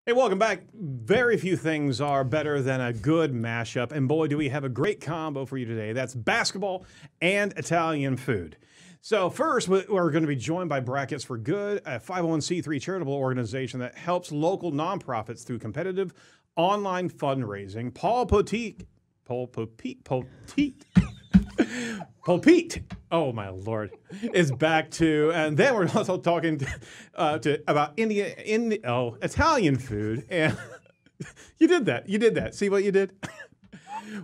Hey, welcome back. Very few things are better than a good mashup, and boy, do we have a great combo for you today. That's basketball and Italian food. So first, we're going to be joined by Brackets for Good, a 501c3 charitable organization that helps local nonprofits through competitive online fundraising. Paul Poteet. Oh my Lord, is back too, and then we're also talking about Italian food, and you did that. See what you did?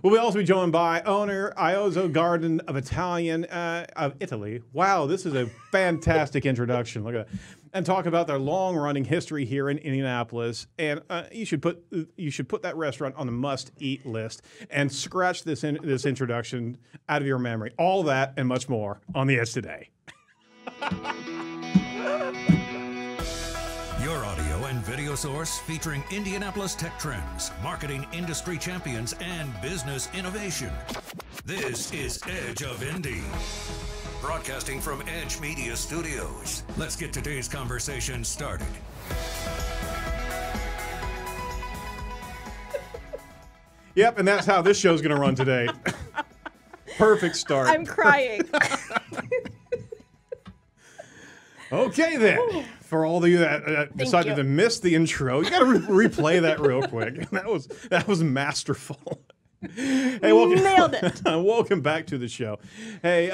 We'll also be joined by owner Iozzo Garden of Italy. Wow, this is a fantastic introduction. Look at that. And talk about their long-running history here in Indianapolis. And you should put that restaurant on the must-eat list and scratch this introduction out of your memory. All that and much more on The Edge today. Your audio and video source featuring Indianapolis tech trends, marketing industry champions, and business innovation. This is Edge of Indy. Broadcasting from Edge Media Studios. Let's get today's conversation started. Yep, and that's how this show's going to run today. Perfect start. I'm crying. Okay, then. For all of you that decided to miss the intro, you got to replay that real quick. That was masterful. Hey, Nailed it. Welcome back to the show. Hey,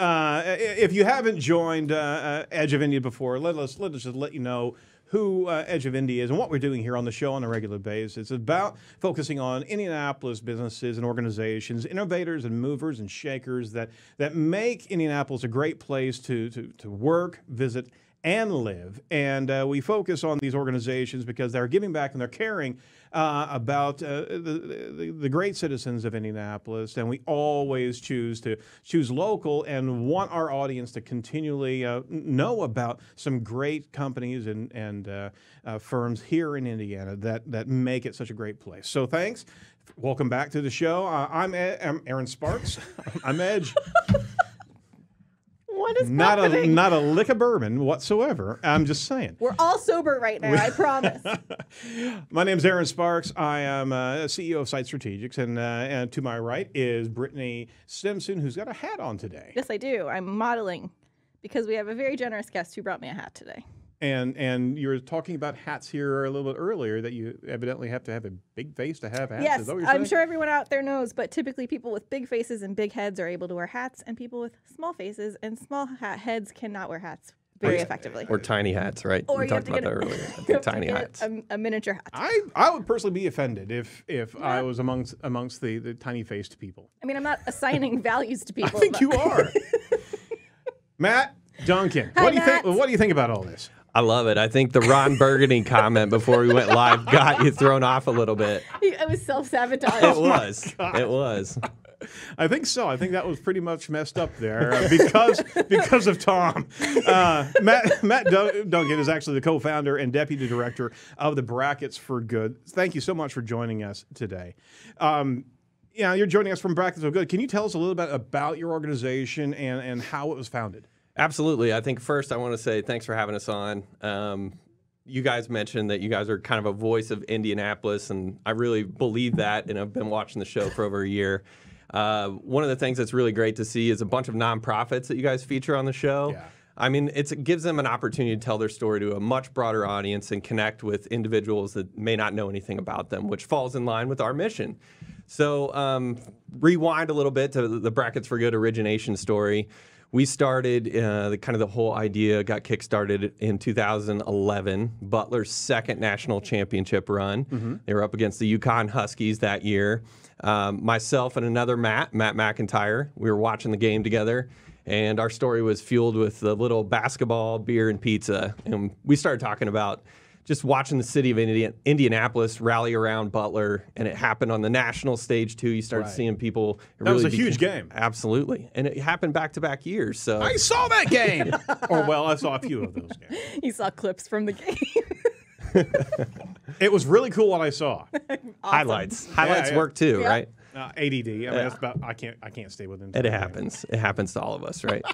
if you haven't joined Edge of Indy before, let us just let you know who Edge of Indy is and what we're doing here on the show on a regular basis. It's about focusing on Indianapolis businesses and organizations, innovators and movers and shakers that make Indianapolis a great place to work, visit, and live. And we focus on these organizations because they're giving back and they're caring about the great citizens of Indianapolis. And we always choose local and want our audience to continually know about some great companies and firms here in Indiana that make it such a great place. So thanks. Welcome back to the show. I'm Aaron Sparks. I'm Edge. What is happening? Not a lick of bourbon whatsoever. I'm just saying. We're all sober right now, I promise. My name's Aaron Sparks. I am CEO of Site Strategics, and to my right is Brittany Simpson, who's got a hat on today. Yes, I do. I'm modeling because we have a very generous guest who brought me a hat today. And you were talking about hats here a little bit earlier, that you evidently have to have a big face to have hats. Yes, Is that what you're I'm saying? sure everyone out there knows, but typically people with big faces and big heads are able to wear hats, and people with small faces and small heads cannot wear hats very effectively. Or tiny hats, right? Or we you have talked to about get that earlier. Tiny hats. A miniature hat. I would personally be offended if I was amongst the tiny-faced people. I mean, I'm not assigning values to people. I think you are. Matt Duncan, Hi, what Matt. do you think about all this? I love it. I think the Ron Burgundy comment before we went live got you thrown off a little bit. It was self-sabotage. It was. It was. I think so. I think that was pretty much messed up there because of Tom. Matt Duncan is actually the co-founder and deputy director of the Brackets for Good. Thank you so much for joining us today. You're joining us from Brackets for Good. Can you tell us a little bit about your organization and how it was founded? Absolutely. I think first I want to say thanks for having us on. You guys mentioned that you guys are kind of a voice of Indianapolis, and I really believe that, and I've been watching the show for over a year. One of the things that's really great to see is a bunch of nonprofits that you guys feature on the show. Yeah. I mean, it gives them an opportunity to tell their story to a much broader audience and connect with individuals that may not know anything about them, which falls in line with our mission. So rewind a little bit to the Brackets for Good origination story. We started, the whole idea got kickstarted in 2011, Butler's second national championship run. Mm-hmm. They were up against the Yukon Huskies that year. Myself and another Matt McIntyre, we were watching the game together, and our story was fueled with a little basketball, beer, and pizza. And we started talking about just watching the city of Indianapolis rally around Butler, and it happened on the national stage too. You started seeing people. That was a huge game. Absolutely, and it happened back-to-back years. So I saw that game. I saw a few of those games. You saw clips from the game. It was really cool what I saw. Awesome. Highlights work too, Yeah. right? ADD. I mean, that's about. I can't stay within. It happens. It happens to all of us, right?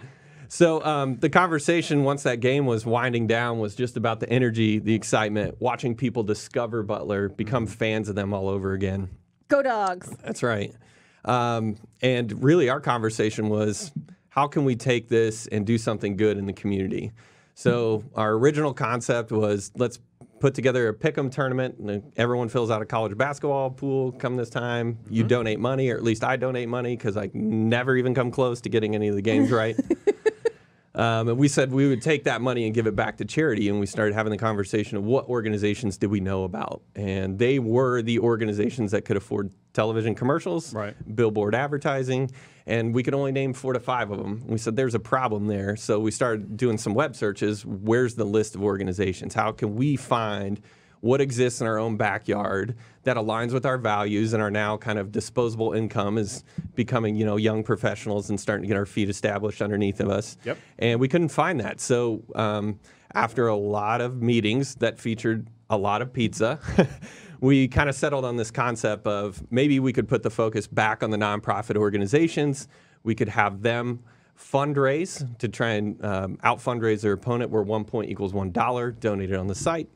So the conversation, once that game was winding down, was just about the energy, the excitement, watching people discover Butler, become fans of them all over again. Go Dogs. That's right. And really our conversation was, how can we take this and do something good in the community? So our original concept was, let's put together a pick'em tournament, and everyone fills out a college basketball pool come this time. You donate money, or at least I donate money, because I never even come close to getting any of the games right. And we said we would take that money and give it back to charity, and we started having the conversation of what organizations did we know about. And they were the organizations that could afford television commercials, billboard advertising, and we could only name 4 to 5 of them. We said there's a problem there, so we started doing some web searches. Where's the list of organizations? How can we find what exists in our own backyard that aligns with our values and our now kind of disposable income is becoming, young professionals and starting to get our feet established underneath of us. Yep. And we couldn't find that. So after a lot of meetings that featured a lot of pizza, we kind of settled on this concept of maybe we could put the focus back on the nonprofit organizations. We could have them fundraise to try and out-fundraise their opponent, where 1 point equals $1 donated on the site.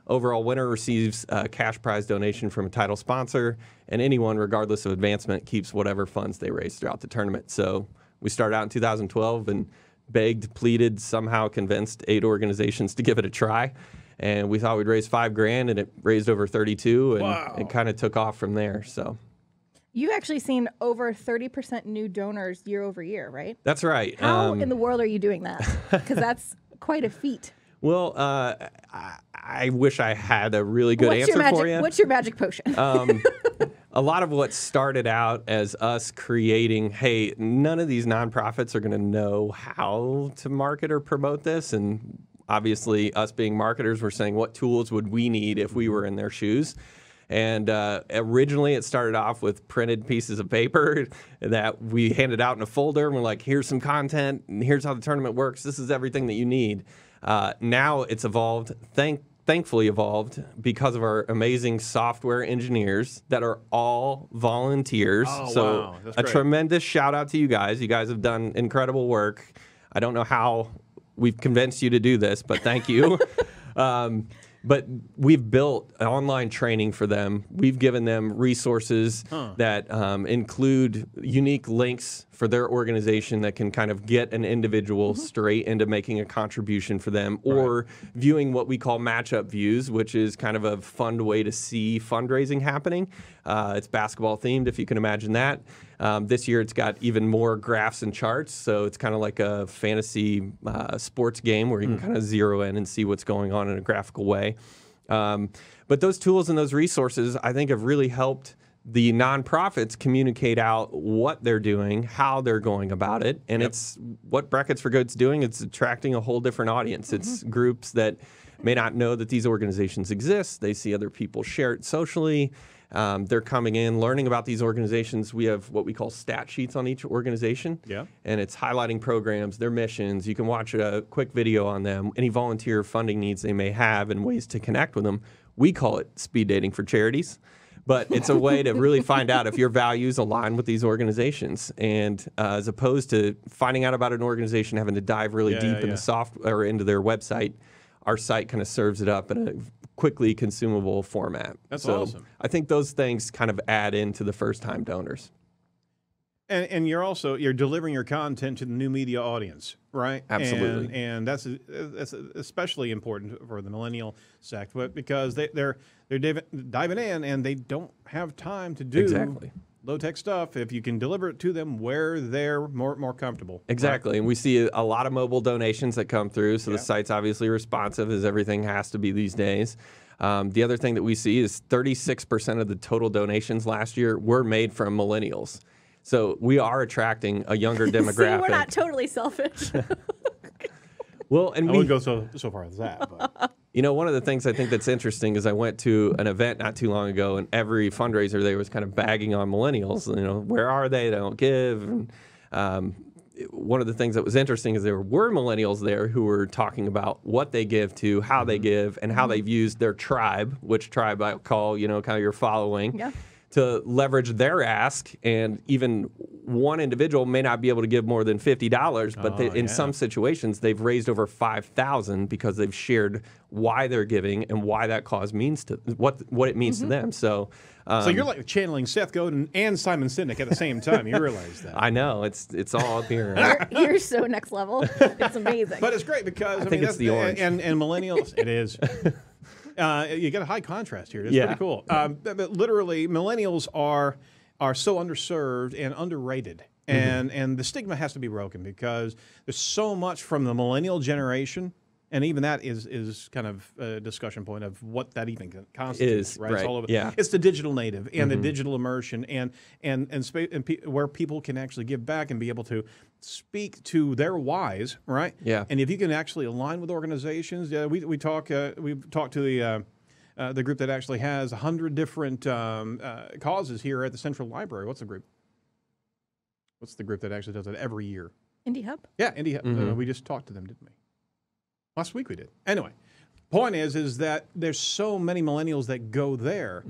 Overall winner receives a cash prize donation from a title sponsor, and anyone, regardless of advancement, keeps whatever funds they raise throughout the tournament. So we started out in 2012 and begged, pleaded, somehow convinced 8 organizations to give it a try. And we thought we'd raise $5,000, and it raised over 32, and it kind of took off from there. So you've actually seen over 30% new donors year over year, right? That's right. How in the world are you doing that? Because that's quite a feat. Well, I wish I had a really good answer for you. What's your magic potion? A lot of what started out as us creating, hey, none of these nonprofits are going to know how to market or promote this, and obviously, us being marketers, we're saying, what tools would we need if we were in their shoes? And originally, it started off with printed pieces of paper that we handed out in a folder. And we're like, here's some content, and here's how the tournament works. This is everything that you need. Now it's evolved, thankfully evolved, because of our amazing software engineers that are all volunteers. Oh, so wow. That's a great. tremendous shout out to you guys. You guys have done incredible work. I don't know how we've convinced you to do this, but thank you. But we've built online training for them. We've given them resources that include unique links for their organization that can kind of get an individual straight into making a contribution for them, or viewing what we call matchup views, which is kind of a fun way to see fundraising happening. It's basketball themed, if you can imagine that. This year it's got even more graphs and charts, so it's kind of like a fantasy sports game where you can kind of zero in and see what's going on in a graphical way. But those tools and those resources, I think, have really helped the nonprofits communicate out what they're doing, how they're going about it, and it's what Brackets for Good's doing. It's attracting a whole different audience. It's groups that may not know that these organizations exist. They see other people share it socially. They're coming in, learning about these organizations. We have what we call stat sheets on each organization, and it's highlighting programs, their missions. You can watch a quick video on them, any volunteer funding needs they may have, and ways to connect with them. We call it speed dating for charities, but it's a way to really find out if your values align with these organizations. And as opposed to finding out about an organization, having to dive really deep in the software or into their website, our site kind of serves it up in a quickly consumable format. That's so awesome. I think those things kind of add into the first-time donors. And you're delivering your content to the new media audience, right? Absolutely. And that's especially important for the millennial sect, but because they're diving in and they don't have time to do low-tech stuff. If you can deliver it to them where they're more comfortable. Exactly. Right? And we see a lot of mobile donations that come through, so the site's obviously responsive, as everything has to be these days. The other thing that we see is 36% of the total donations last year were made from millennials. So we are attracting a younger demographic. See, we're not totally selfish. Well, and I wouldn't go so far as that. But. One of the things I think that's interesting is I went to an event not too long ago, and every fundraiser there was kind of bagging on millennials. Where are they? They don't give. And one of the things that was interesting is there were millennials there who were talking about what they give to, how they give, and how they've used their tribe, which tribe I call, kind of your following. Yeah. To leverage their ask, and even one individual may not be able to give more than $50, but in some situations they've raised over $5,000 because they've shared why they're giving and why that cause means to what it means to them. So you're like channeling Seth Godin and Simon Sinek at the same time. You realize that? I know it's all up here. Right? You're so next level. It's amazing. But it's great because I think it's the orange and millennials. It is. You get a high contrast here. It's pretty cool. But literally, millennials are so underserved and underrated. And the stigma has to be broken because there's so much from the millennial generation. And even that is kind of a discussion point of what that even constitutes, right? It's all over. Yeah. It's the digital native and the digital immersion and where people can actually give back and be able to speak to their whys, right? Yeah. And if you can actually align with organizations, we've talked to the group that actually has 100 different causes here at the Central Library. What's the group? What's the group that actually does it every year? Indy Hub? Yeah, Indy Hub. We just talked to them, didn't we? Last week we did. Anyway, point is that there's so many millennials that go there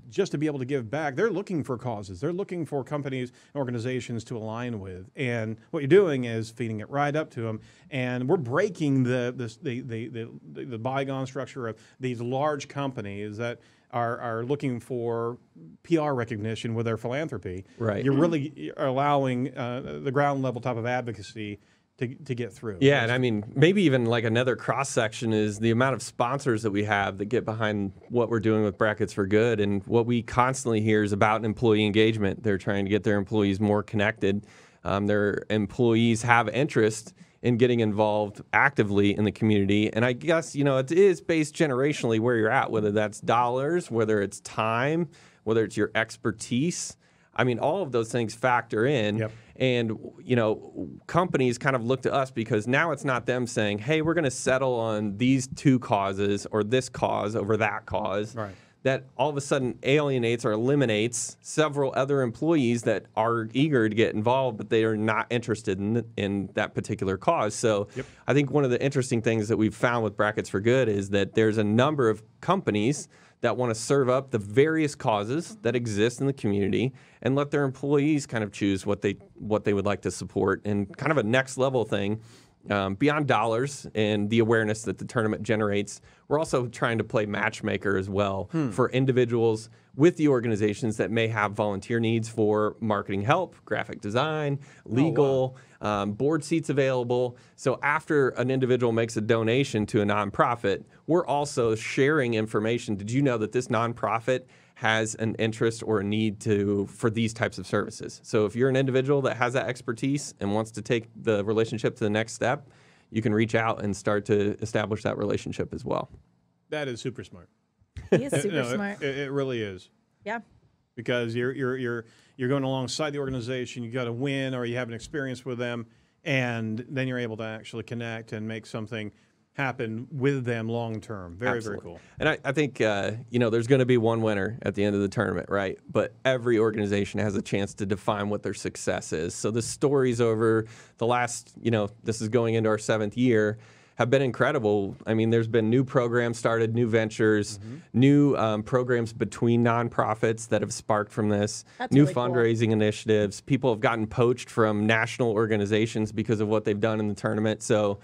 just to be able to give back. They're looking for causes. They're looking for companies, organizations to align with. And what you're doing is feeding it right up to them. And we're breaking the bygone structure of these large companies that are looking for PR recognition with their philanthropy. Right. You're really allowing the ground level type of advocacy to get through. Yeah, and I mean, maybe even like another cross-section is the amount of sponsors that we have that get behind what we're doing with Brackets for Good. And what we constantly hear is about employee engagement. They're trying to get their employees more connected. Their employees have interest in getting involved actively in the community. And I guess, it is based generationally where you're at, whether that's dollars, whether it's time, whether it's your expertise. I mean, all of those things factor in. Yep. And, companies kind of look to us because now it's not them saying, hey, we're going to settle on these two causes or this cause over that cause. Right. That all of a sudden alienates or eliminates several other employees that are eager to get involved, but they are not interested in that particular cause. So I think one of the interesting things that we've found with Brackets for Good is that there's a number of companies that want to serve up the various causes that exist in the community and let their employees kind of choose what they would like to support, and kind of a next level thing. Beyond dollars and the awareness that the tournament generates, we're also trying to play matchmaker as well for individuals with the organizations that may have volunteer needs for marketing help, graphic design, legal, board seats available. So after an individual makes a donation to a nonprofit, we're also sharing information. Did you know that this nonprofit has an interest or a need for these types of services? So if you're an individual that has that expertise and wants to take the relationship to the next step, you can reach out and start to establish that relationship as well. That is super smart. He is super smart. It really is. Yeah. Because you're going alongside the organization, you got to win, or you have an experience with them, and then you're able to actually connect and make something happen with them long term. Very cool. And I think there's going to be one winner at the end of the tournament, right? But every organization has a chance to define what their success is. So the stories over the last, this is going into our 7th year, have been incredible. I mean, there's been new programs started, new ventures, new programs between nonprofits that have sparked from this, new really fundraising initiatives. People have gotten poached from national organizations because of what they've done in the tournament. So,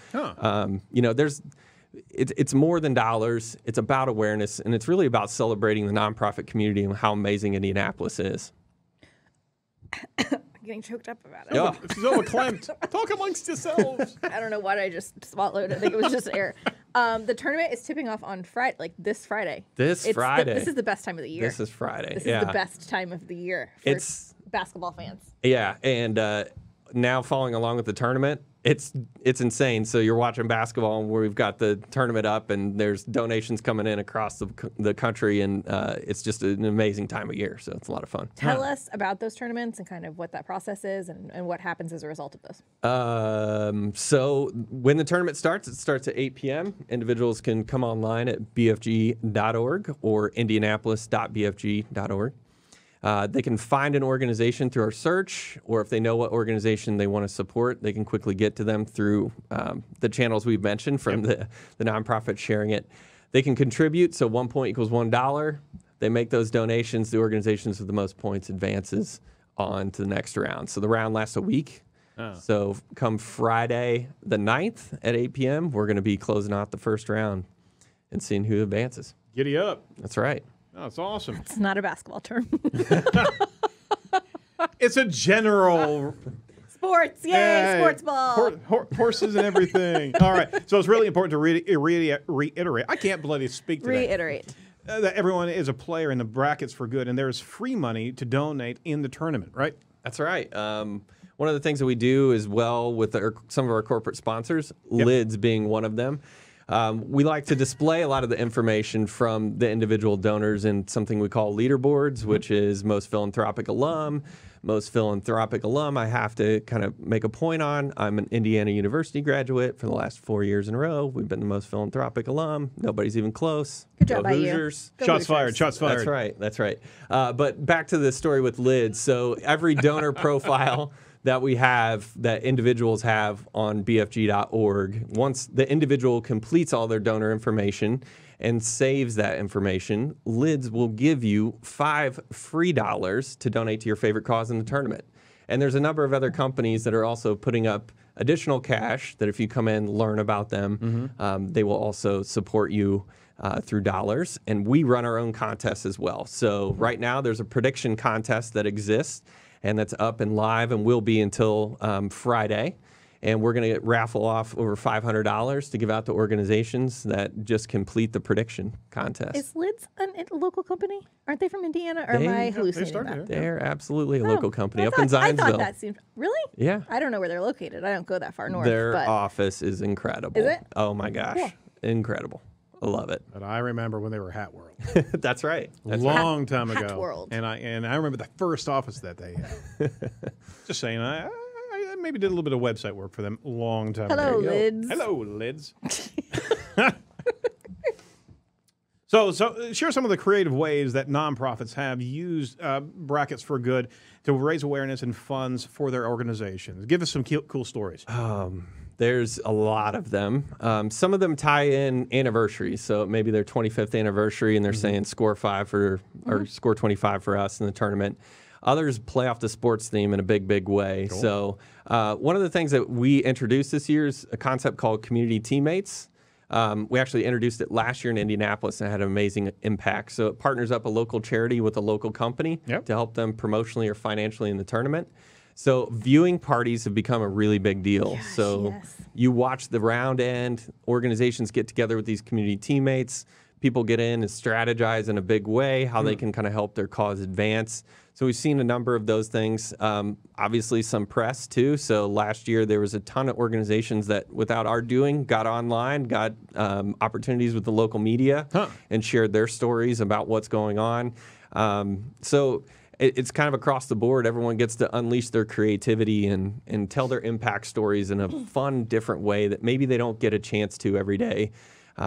it's more than dollars. It's about awareness, and it's really about celebrating the nonprofit community and how amazing Indianapolis is. Getting choked up about it. Yeah. So verklempt. Talk amongst yourselves. I don't know why I just swallowed. I think it was just air. The tournament is tipping off on Friday, this Friday. This Friday. This is the best time of the year. This is Friday. This is the best time of the year for basketball fans. Yeah, and now following along with the tournament, it's insane. So you're watching basketball where we've got the tournament up, and there's donations coming in across the country, and it's just an amazing time of year. So it's a lot of fun. Tell us about those tournaments and kind of what that process is and what happens as a result of those. So when the tournament starts, it starts at 8 p.m. Individuals can come online at bfg.org or indianapolis.bfg.org. They can find an organization through our search, or if they know what organization they want to support, they can quickly get to them through the channels we've mentioned from the nonprofit sharing it. They can contribute, so 1 point equals $1. They make those donations. The organizations with the most points advances on to the next round. So the round lasts a week. Oh. So come Friday the 9th at 8 p.m., we're going to be closing out the first round and seeing who advances. Giddy up. That's right. Oh, it's awesome. It's not a basketball term. It's a general... Sports, yay, sports ball. Horses and everything. All right. So it's really important to reiterate. I can't bloody speak today. Reiterate. That everyone is a player in the brackets for good, and there's free money to donate in the tournament, right? That's right. One of the things that we do as well with some of our corporate sponsors, Lids being one of them, we like to display a lot of the information from the individual donors in something we call leaderboards, which is most philanthropic alum. Most philanthropic alum, I have to kind of make a point on. I'm an Indiana University graduate for the last 4 years in a row. We've been the most philanthropic alum. Nobody's even close. Good job by Hoosiers. you. Shots fired. Shots fired. That's right. That's right. But back to the story with Lids. So every donor profile that we have, that individuals have on bfg.org, once the individual completes all their donor information and saves that information, Lids will give you $5 free to donate to your favorite cause in the tournament. And there's a number of other companies that are also putting up additional cash that if you come in, learn about them, they will also support you through dollars. And we run our own contests as well. So right now there's a prediction contest that exists, and that's up and live and will be until Friday. And we're going to raffle off over $500 to give out to organizations that just complete the prediction contest. Is Lids a local company? Aren't they from Indiana? Or am I hallucinating that? They're absolutely a local company up in I Zionsville. thought that seemed... Really? Yeah. I don't know where they're located. I don't go that far north. Their but office is incredible. Is it? Oh, my gosh. Cool. Incredible. I love it. But I remember when they were Hat World. That's right. Long time ago. Hat World. And I remember the first office that they had. Just saying, I maybe did a little bit of website work for them a long time Hello, ago. Lids. Hello, Lids. So share some of the creative ways that nonprofits have used Brackets for Good to raise awareness and funds for their organizations. Give us some cool stories. There's a lot of them. Some of them tie in anniversaries. So maybe their 25th anniversary and they're saying score 5 for, or score 25 for us in the tournament. Others play off the sports theme in a big, big way. Cool. So one of the things that we introduced this year is a concept called Community Teammates. We actually introduced it last year in Indianapolis and it had an amazing impact. So it partners up a local charity with a local company to help them promotionally or financially in the tournament. So viewing parties have become a really big deal. Gosh, so you watch the round end, organizations get together with these community teammates, people get in and strategize in a big way how they can kind of help their cause advance. So we've seen a number of those things. Obviously some press too. So last year there was a ton of organizations that without our doing got online, got opportunities with the local media and shared their stories about what's going on. So it's kind of across the board. Everyone gets to unleash their creativity and tell their impact stories in a fun, different way that maybe they don't get a chance to every day.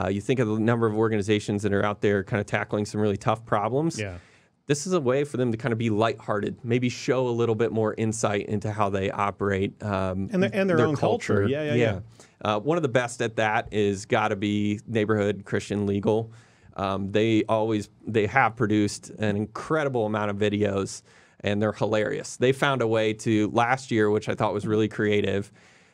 You think of the number of organizations that are out there kind of tackling some really tough problems. Yeah. This is a way for them to kind of be lighthearted, maybe show a little bit more insight into how they operate and their own culture. Yeah. One of the best at that is got to be Neighborhood Christian Legal. They have produced an incredible amount of videos, and they're hilarious. They found a way to, last year, which I thought was really creative,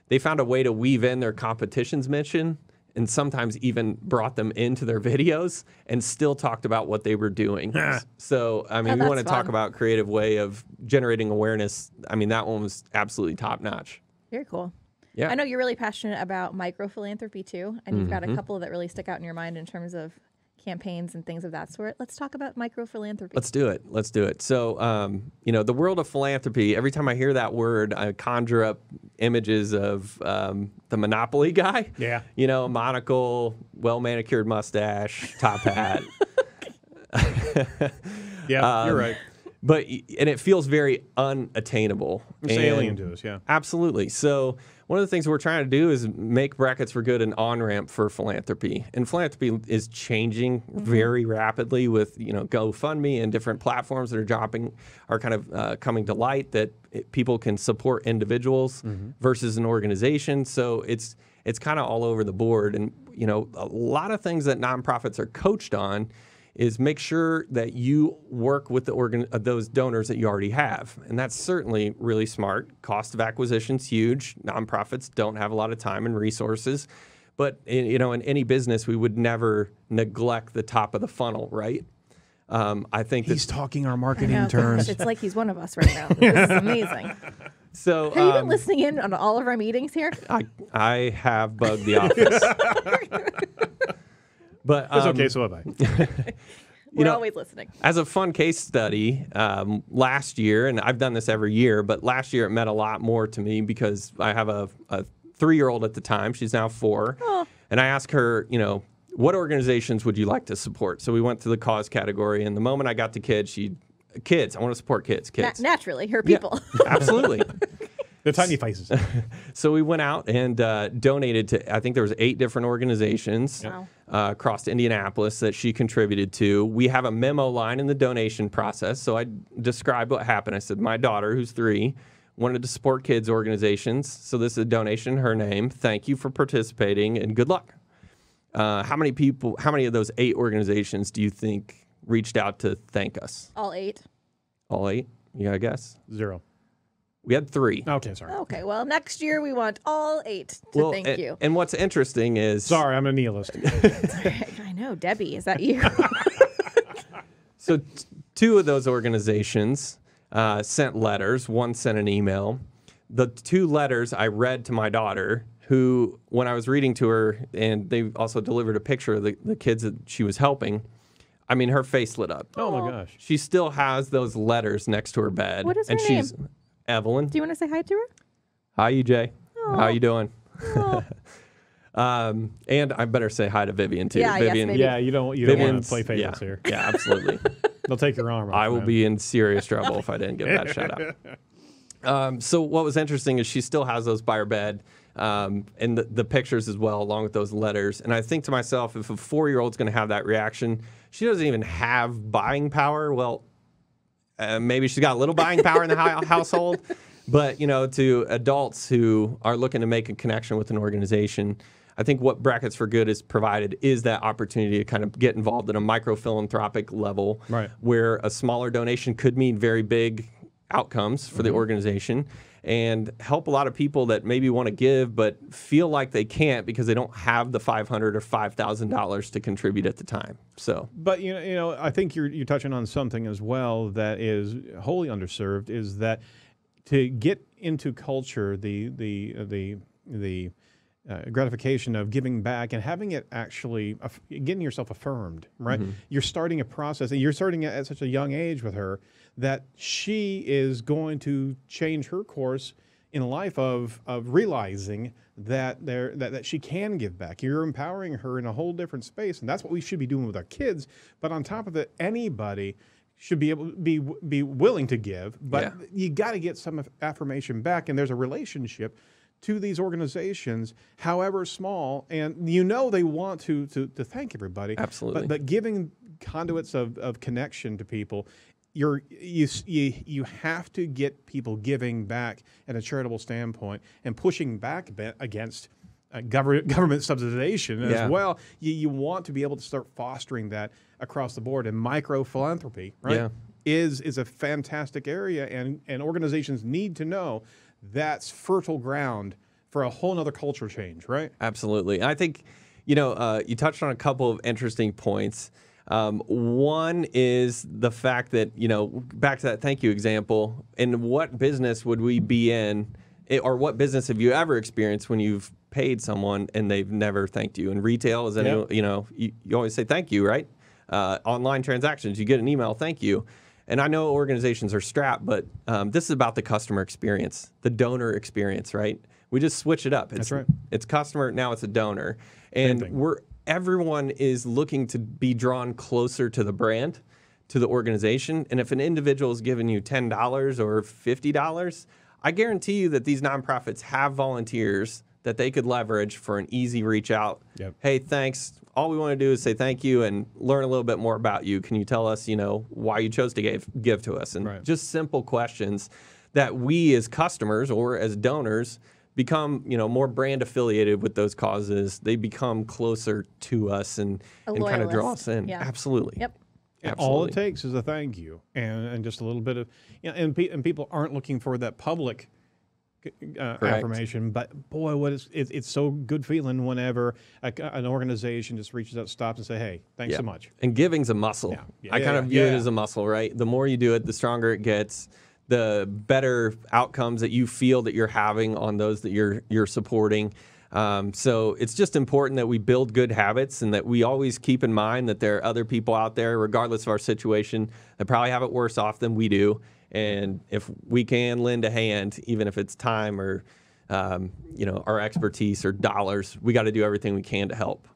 they found a way to weave in their competition's mission and sometimes even brought them into their videos and still talked about what they were doing. So, I mean, we want to talk about creative way of generating awareness. I mean, that one was absolutely top notch. Very cool. Yeah. I know you're really passionate about micro-philanthropy too, and you've got a couple that really stick out in your mind in terms of campaigns and things of that sort. Let's talk about micro-philanthropy. Let's do it. So, the world of philanthropy, every time I hear that word, I conjure up images of the Monopoly guy. Yeah. Monocle, well-manicured mustache, top hat. Yeah, you're right. And it feels very unattainable. It's alien to us, yeah. Absolutely. So one of the things we're trying to do is make Brackets for Good an on-ramp for philanthropy. And philanthropy is changing very rapidly with, GoFundMe and different platforms that are kind of coming to light that people can support individuals versus an organization. So it's kind of all over the board. And, a lot of things that nonprofits are coached on is make sure that you work with those donors that you already have. And that's certainly really smart. Cost of acquisition's huge. Nonprofits don't have a lot of time and resources. But in any business, we would never neglect the top of the funnel, right? I think he's talking our marketing terms. It's like he's one of us right now. This is amazing. So, have you been listening in on all of our meetings here? I have bugged the office. But it's okay, so have I. We're always listening. As a fun case study, last year, and I've done this every year, but last year it meant a lot more to me because I have a 3-year-old at the time. She's now 4. Oh. And I asked her, what organizations would you like to support? So we went to the cause category, and the moment I got to kids, I want to support kids. Naturally, her people. Yeah, absolutely. The tiny faces. So we went out and donated to, I think there was 8 different organizations across Indianapolis that she contributed to. We have a memo line in the donation process. So I described what happened. I said, my daughter, who's 3, wanted to support kids organizations. So this is a donation in her name. Thank you for participating and good luck. How many of those 8 organizations do you think reached out to thank us? All 8. All 8? You got to guess? 0. We had 3. Okay, sorry. Okay, well, next year we want all 8 to thank you. And what's interesting is... Sorry, I'm a nihilist. I know. Debbie, is that you? So 2 of those organizations sent letters. 1 sent an email. The 2 letters I read to my daughter, who, when I was reading to her, and they also delivered a picture of the kids that she was helping, I mean, her face lit up. Oh, my gosh. She still has those letters next to her bed. What is her and name? She's Evelyn. Do you want to say hi to her? Hi, EJ. How you doing? And I better say hi to Vivian, too. Yeah, Vivian, yes, yeah, you don't want to play favorites here. Yeah, absolutely. They'll take your arm off. I will be in serious trouble if I didn't give that shout out. So what was interesting is she still has those by her bed, and the pictures as well, along with those letters. And I think to myself, if a 4-year-old's going to have that reaction, she doesn't even have buying power. Well, maybe she's got a little buying power in the household, but to adults who are looking to make a connection with an organization, I think what Brackets for Good has provided is that opportunity to kind of get involved at a micro-philanthropic level, right, where a smaller donation could mean very big outcomes for the organization and help a lot of people that maybe want to give but feel like they can't because they don't have the $500 or $5,000 to contribute at the time. So, but I think you're touching on something as well that is wholly underserved, is that to get into culture, the gratification of giving back and having it actually getting yourself affirmed, right? Mm-hmm. You're starting a process, and you're starting at such a young age with her that she is going to change her course in life of realizing that she can give back. You're empowering her in a whole different space, and that's what we should be doing with our kids. But on top of it, anybody should be able to be willing to give, but you got to get some affirmation back, and there's a relationship to these organizations, however small, and they want to thank everybody. Absolutely. But giving conduits of connection to people, you have to get people giving back at a charitable standpoint and pushing back against government subsidization as well. You want to be able to start fostering that across the board, and micro philanthropy, right? Is a fantastic area, and organizations need to know that's fertile ground for a whole nother culture change, right? Absolutely. I think, you touched on a couple of interesting points. One is the fact that, back to that thank you example, in what business would we be in, or what business have you ever experienced when you've paid someone and they've never thanked you? In retail, is anyone, you always say thank you, right? Online transactions, you get an email, thank you. And I know organizations are strapped, but this is about the customer experience, the donor experience, right? We just switch it up. That's right. It's customer, now it's a donor. And everyone is looking to be drawn closer to the brand, to the organization. And if an individual is giving you $10 or $50, I guarantee you that these nonprofits have volunteers that they could leverage for an easy reach out. Yep. Hey, thanks. All we want to do is say thank you and learn a little bit more about you. Can you tell us, why you chose to give to us? And just simple questions that we as customers or as donors become, more brand affiliated with those causes. They become closer to us and kind of draw us in. Yeah. Absolutely. Yep. And all it takes is a thank you and just a little bit of, and people aren't looking for that public affirmation, but boy, it's so good feeling whenever an organization just reaches out, stops, and say, "Hey, thanks so much." And giving's a muscle. I kind of view it as a muscle, right? The more you do it, the stronger it gets. The better outcomes that you feel that you're having on those that you're supporting. So it's just important that we build good habits and that we always keep in mind that there are other people out there, regardless of our situation, that probably have it worse off than we do. And if we can lend a hand, even if it's time or our expertise or dollars, we got to do everything we can to help.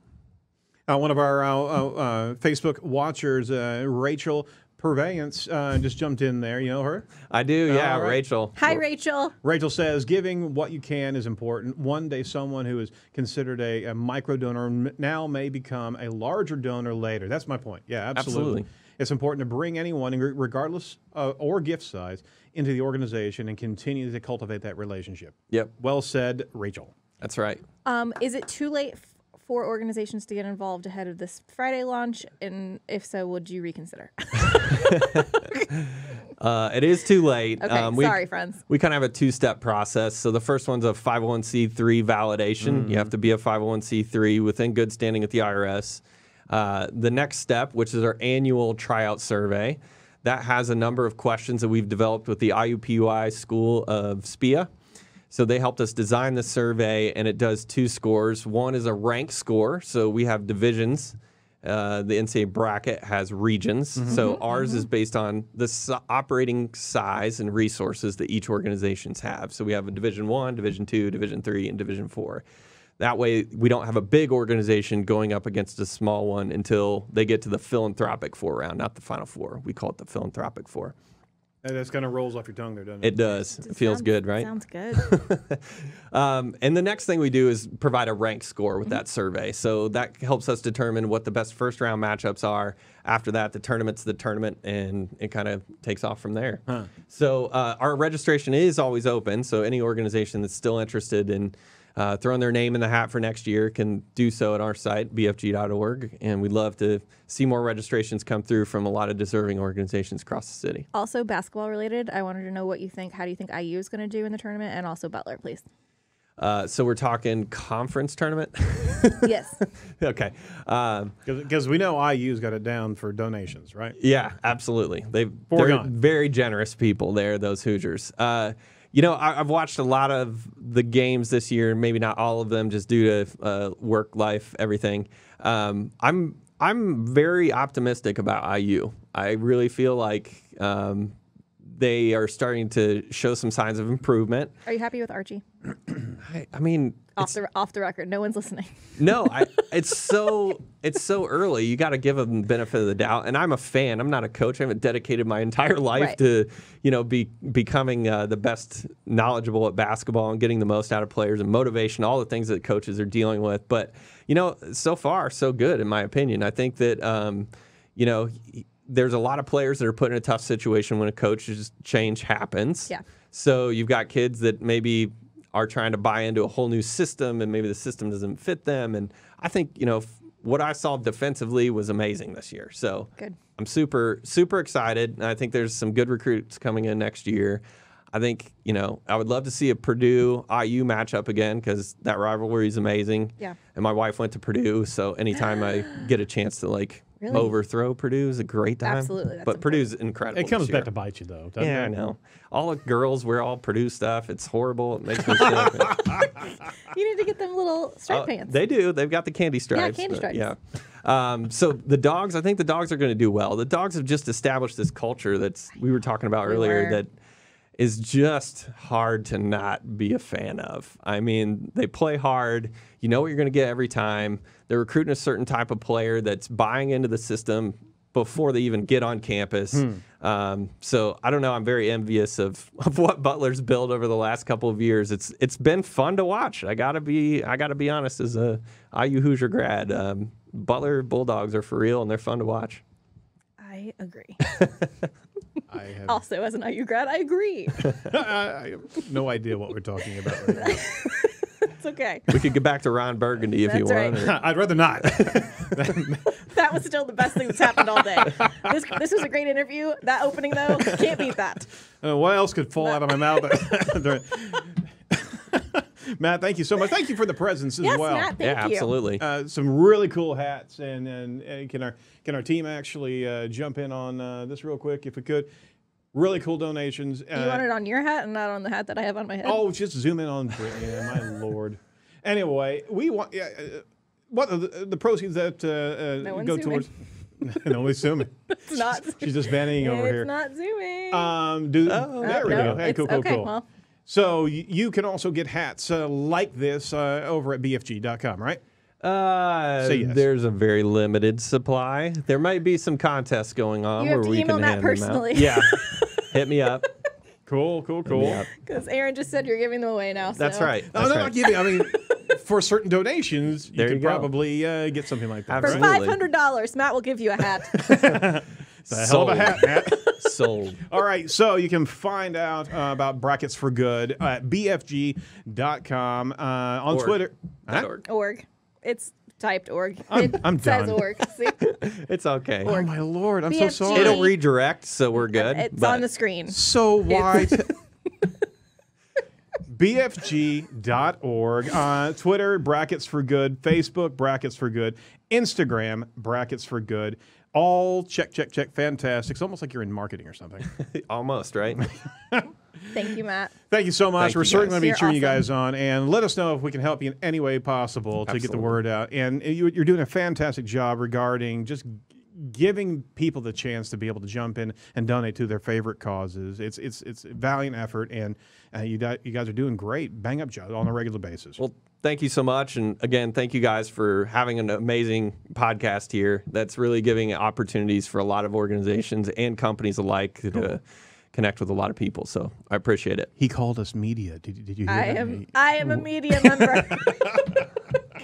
One of our Facebook watchers, Rachel Purveyance, just jumped in there. You know her? I do, yeah, right. Rachel. Hi, Rachel. Rachel says, giving what you can is important. One day, someone who is considered a micro donor now may become a larger donor later. That's my point. Yeah, absolutely. It's important to bring anyone, regardless or gift size, into the organization and continue to cultivate that relationship. Yep. Well said, Rachel. That's right. Is it too late for organizations to get involved ahead of this Friday launch? And if so, would you reconsider? It is too late. Okay, sorry, friends. We kind of have a two-step process. So the first one's a 501c3 validation. You have to be a 501c3 within good standing with the IRS. The next step, which is our annual tryout survey, that has a number of questions that we've developed with the IUPUI School of SPIA. So they helped us design the survey, and it does two scores. One is a rank score. So we have divisions. The NCAA bracket has regions. So ours is based on the operating size and resources that each organizations have. So we have a Division I, Division II, Division III, and Division IV. That way, we don't have a big organization going up against a small one until they get to the philanthropic four round, not the Final Four. We call it the philanthropic four. That kind of rolls off your tongue there, doesn't it? It does. It feels good, right? Sounds good. And the next thing we do is provide a rank score with that survey. So that helps us determine what the best first-round matchups are. After that, the tournament's the tournament, and it kind of takes off from there. So our registration is always open, so any organization that's still interested in throwing their name in the hat for next year can do so at our site, bfg.org, and we'd love to see more registrations come through from a lot of deserving organizations across the city. Also, basketball related, I wanted to know what you think. How do you think IU is going to do in the tournament, and also Butler, please? So we're talking conference tournament? Yes. Okay. Because we know IU's got it down for donations, right? Yeah, absolutely. They're very generous people there, those Hoosiers. I've watched a lot of the games this year, maybe not all of them, just due to work, life, everything. I'm very optimistic about IU. I really feel like they are starting to show some signs of improvement. Are you happy with Archie? I mean, off the record, no one's listening. No, it's so early. You got to give them the benefit of the doubt. And I'm a fan. I'm not a coach. I haven't dedicated my entire life to, becoming the best knowledgeable at basketball and getting the most out of players and motivation, all the things that coaches are dealing with. But so far so good in my opinion. I think that there's a lot of players that are put in a tough situation when a coach's change happens. Yeah. So you've got kids that maybe are trying to buy into a whole new system, and maybe the system doesn't fit them. And I think, what I saw defensively was amazing this year. So good. I'm super, super excited. And I think there's some good recruits coming in next year. I think, I would love to see a Purdue-IU matchup again because that rivalry is amazing. Yeah. And my wife went to Purdue, so anytime I get a chance to, really? Overthrow Purdue is a great time. Absolutely. But Purdue's incredible. It comes back to bite you, though, doesn't it? Yeah, I know. All the girls wear all Purdue stuff. It's horrible. It makes me sick. You need to get them little stripe pants. They do. They've got the candy stripes. Yeah, candy stripes. Yeah. So the dogs, I think the dogs are going to do well. The dogs have just established this culture we were talking about earlier that is just hard to not be a fan of. I mean, they play hard. You know what you're going to get every time. They're recruiting a certain type of player that's buying into the system before they even get on campus. So I don't know. I'm very envious of what Butler's built over the last couple of years. It's been fun to watch. I gotta be honest. As a IU Hoosier grad, Butler Bulldogs are for real and they're fun to watch. I agree. Also, as an IU grad, I agree. I have no idea what we're talking about right now. It's okay. We could get back to Ron Burgundy if you That's want. right. I'd rather not. That was still the best thing that's happened all day. This was a great interview. That opening, though, can't beat that. What else could fall out of my mouth? Matt, thank you so much. Thank you for the presents as Yes, well. Matt, thank you. Absolutely. Some really cool hats, and can our team actually jump in on this real quick if we could? Really cool donations. You want it on your hat and not on the hat that I have on my head? Oh, just zoom in on Brittany. My lord. Anyway, we want what are the proceeds that No one's go zooming. towards. Nobody's zooming. It's not. She's just vanning over here. It's not zooming. There we no, go. Hey, cool, okay, cool. well. So you can also get hats like this over at bfg.com, right? Say yes. There's a very limited supply. There might be some contests going on You have where to we email can Matt hand personally. them out. Yeah, hit me up. Cool. Because Aaron just said you're giving them away now. That's so. right. No, That's I'm right. not giving. I mean, for certain donations, you There could you go. probably get something like that. For Absolutely. $500, Matt will give you a hat. It's a hell of a hat, Matt. Sold. All right, so you can find out about Brackets for Good at bfg.com on Org. Twitter. .org. Org. It's typed org. I'm it says done. org. See? It's okay. Oh my lord, I'm so BFG. sorry. It'll redirect, so we're good. It's but on the screen. So why? bfg.org. Twitter, Brackets for Good. Facebook, Brackets for Good. Instagram, Brackets for Good. All check. Fantastic. It's almost like you're in marketing or something. Almost, right? Thank you, Matt. Thank you so much. Thank We're you, certainly guys. going to be You're cheering you awesome. guys on, and let us know if we can help you in any way possible to get the Absolutely. word out. And you're doing a fantastic job regarding just giving people the chance to be able to jump in and donate to their favorite causes. It's a valiant effort, and you guys are doing great. Bang up job on a regular basis. Well, thank you so much. And again, thank you guys for having an amazing podcast here. That's really giving opportunities for a lot of organizations and companies alike to connect with a lot of people. So I appreciate it. He called us media. Did you hear that? I am a media member.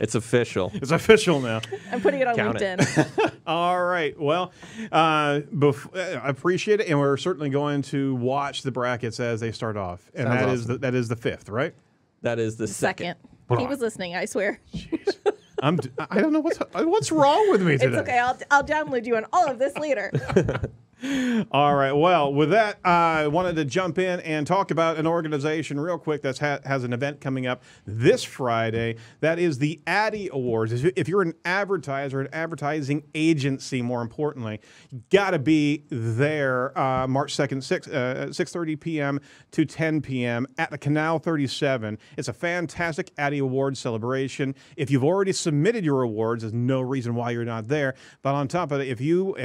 It's official. It's official now. I'm putting it on Count it. LinkedIn. All right. Well, I appreciate it, and we're certainly going to watch the brackets as they start off, and Sounds that is the 5th, right? That is the second. He was listening, I swear. I don't know what's wrong with me today. It's okay. I'll download you on all of this later. All right. Well, with that, I wanted to jump in and talk about an organization real quick that has an event coming up this Friday. That is the Addy Awards. If you're an advertiser, an advertising agency, more importantly, you got to be there March 2nd, 6:30 p.m. to 10 p.m. at the Canal 37. It's a fantastic Addy Awards celebration. If you've already submitted your awards, there's no reason why you're not there. But on top of it, if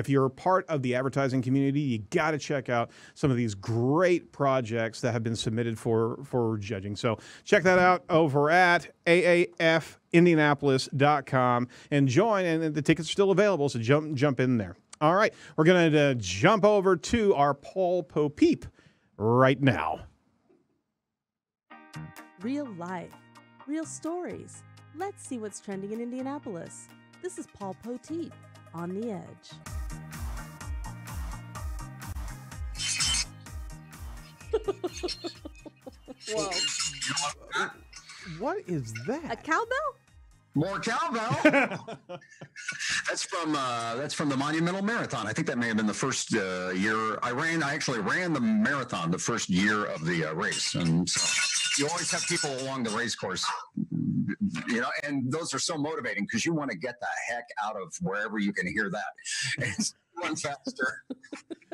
you're part of the advertising community, you got to check out some of these great projects that have been submitted for judging. So check that out over at aafindianapolis.com and join. And the tickets are still available, so jump in there. All right, we're going to jump over to our Paul Popeep right now. Real life, real stories. Let's see what's trending in Indianapolis. This is Paul Poteet on the Edge. Whoa. What is A that? cowbell? More cowbell. That's from the Monumental Marathon. I think that may have been the first year I ran. I actually ran the marathon the first year of the race, and so you always have people along the race course, and those are so motivating because you want to get the heck out of wherever you can hear that and run faster.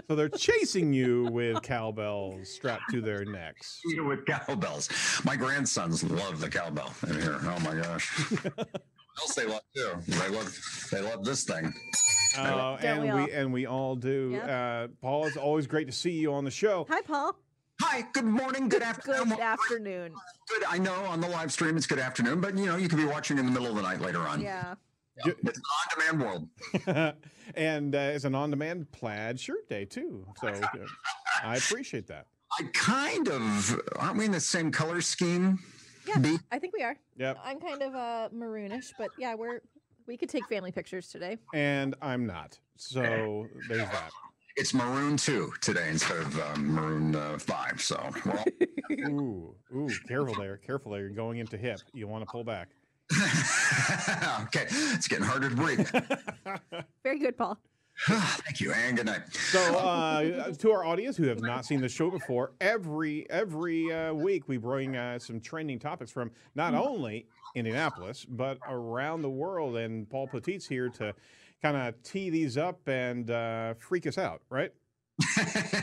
So they're chasing you with cowbells strapped to their necks. With cowbells. My grandsons love the cowbell in here. Oh my gosh. What else they love too? They love this thing. And we all do. Yep. Paul, it's always great to see you on the show. Hi, Paul. Hi, good morning, good afternoon. Good afternoon. Good. I know on the live stream it's good afternoon, but you can be watching in the middle of the night later on. Yeah. Yeah, it's an on-demand world. And it's an on-demand plaid shirt day too. So I appreciate that. Aren't we in the same color scheme? Yeah, B? I think we are. Yep. I'm kind of maroonish, but yeah, we could take family pictures today. And I'm not. So there's that. It's maroon 2 today instead of maroon 5. So, well, Ooh, careful there. Careful there. You're going into hip. You want to pull back. okay, it's getting harder to breathe. Very good, Paul. Thank you, and good night. So, to our audience who have not seen the show before, every week we bring some trending topics from not only Indianapolis but around the world, and Paul Petit's here to kind of tee these up and freak us out, right?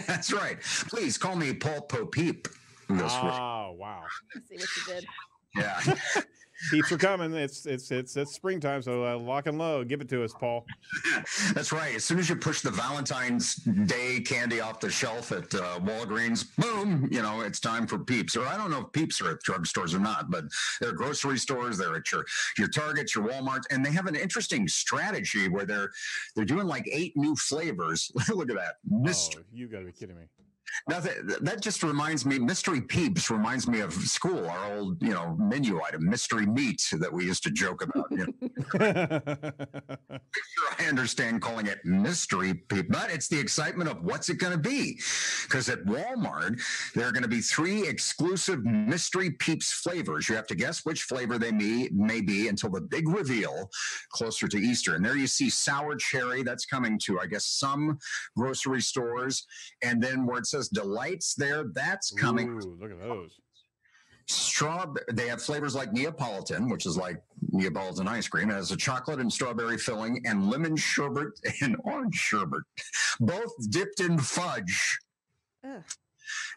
That's right. Please call me Paul Popeep. Oh, wow. Let's see what you did. Yeah. Peeps are coming. It's springtime, so lock and load. Give it to us, Paul. That's right. As soon as you push the Valentine's Day candy off the shelf at Walgreens, boom, it's time for Peeps. Or I don't know if Peeps are at drugstores or not, but they're grocery stores. They're at your Targets, your Walmarts, and they have an interesting strategy where they're doing like 8 new flavors. Look at that. Oh, you got to be kidding me. Now that just reminds me, Mystery Peeps reminds me of school, our old, menu item, mystery meat that we used to joke about. I understand calling it Mystery Peep, but it's the excitement of what's it going to be. Because at Walmart, there are going to be 3 exclusive Mystery Peeps flavors. You have to guess which flavor they may be until the big reveal closer to Easter. And there you see sour cherry. That's coming to, I guess, some grocery stores. And then where it says delights there, that's coming. Ooh, look at those. They have flavors like Neapolitan, which is like Neapolitan ice cream. It has a chocolate and strawberry filling, and lemon sherbet and orange sherbet, both dipped in fudge. Ugh.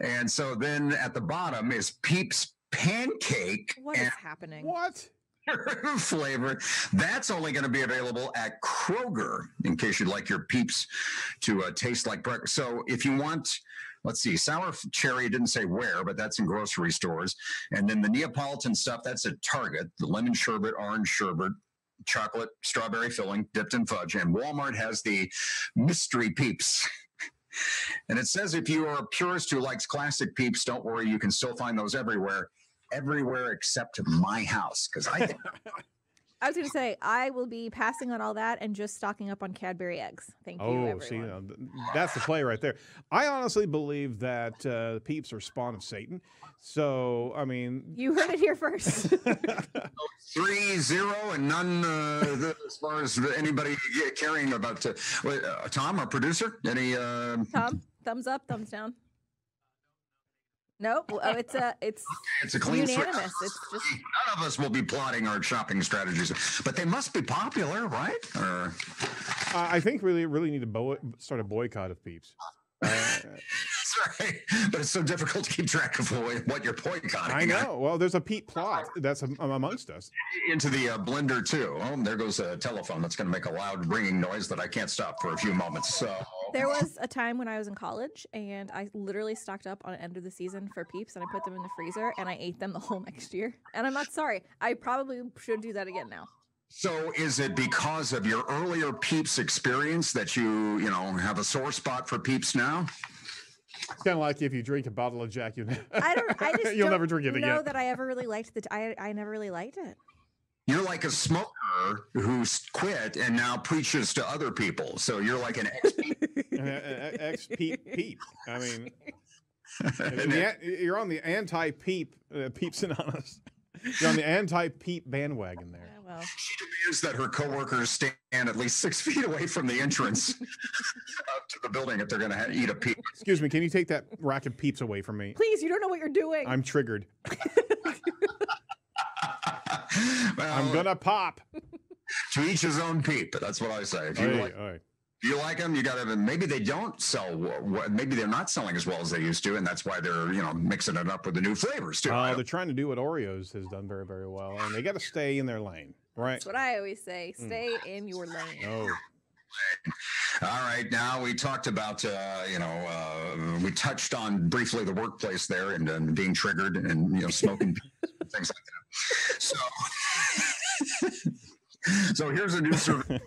And so then at the bottom is Peeps Pancake. What is happening? What? Flavor. That's only going to be available at Kroger, in case you'd like your Peeps to taste like breakfast. So if you want, let's see, sour cherry, didn't say where, but that's in grocery stores. And then the Neapolitan stuff, that's at Target. The lemon sherbet, orange sherbet, chocolate, strawberry filling, dipped in fudge. And Walmart has the Mystery Peeps. And it says if you are a purist who likes classic Peeps, don't worry, you can still find those everywhere except my house, because I think I was going to say, I will be passing on all that and just stocking up on Cadbury eggs. Thank you, everyone. See, that's the play right there. I honestly believe that Peeps are spawn of Satan. So, I mean... You heard it here first. 3-0 and none as far as anybody caring about... Tom, our producer, any... Tom, thumbs up, thumbs down. Nope. It's a clean unanimous. It's just none of us will be plotting our shopping strategies, but they must be popular, right? Or I think really need to start a boycott of Peeps. That's right, but it's so difficult to keep track of what you're boycotting. I know. Well, there's a Peep plot that's amongst us. Into the blender too. Oh, there goes a telephone that's going to make a loud ringing noise that I can't stop for a few moments. So there was a time when I was in college, and I literally stocked up on end of the season for Peeps, and I put them in the freezer, and I ate them the whole next year. And I'm not sorry. I probably should do that again now. So is it because of your earlier Peeps experience that you have a sore spot for Peeps now? It's kind of like if you drink a bottle of Jack, I just you'll never drink it again. Know that I ever really liked I never really liked it. You're like a smoker who's quit and now preaches to other people. So you're like an ex-peep. I mean, you're on the anti-peep, Peeps Anonymous. You're on the anti-peep bandwagon there. Yeah, well. She demands that her coworkers stand at least 6 feet away from the entrance to the building if they're going to eat a peep. Excuse me, can you take that rack of Peeps away from me? Please, you don't know what you're doing. I'm triggered. Well, I'm going to pop. To each his own peep. That's what I say. If you like them, you got to. Maybe they don't sell. Maybe they're not selling as well as they used to, and that's why they're mixing it up with the new flavors too. They're trying to do what Oreos has done very, very well, and they got to stay in their lane, right? That's what I always say. Stay in your lane. Oh. All right. Now we talked about, we touched on briefly the workplace there and being triggered and smoking things like that. So here's a new survey.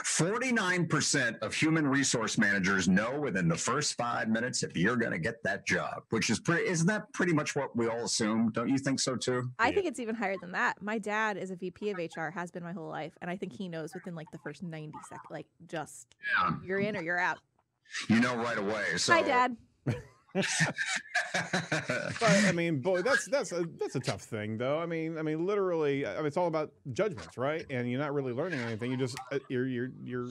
49% of human resource managers know within the first 5 minutes if you're going to get that job, which is isn't that pretty much what we all assume? Don't you think so too? I think it's even higher than that. My dad is a VP of HR, has been my whole life, and I think he knows within like the first 90 seconds, like just you're in or you're out. you know right away. So, Hi, Dad. But I mean, boy, that's a tough thing, though. I mean, literally, it's all about judgments, right? And you're not really learning anything. You just you're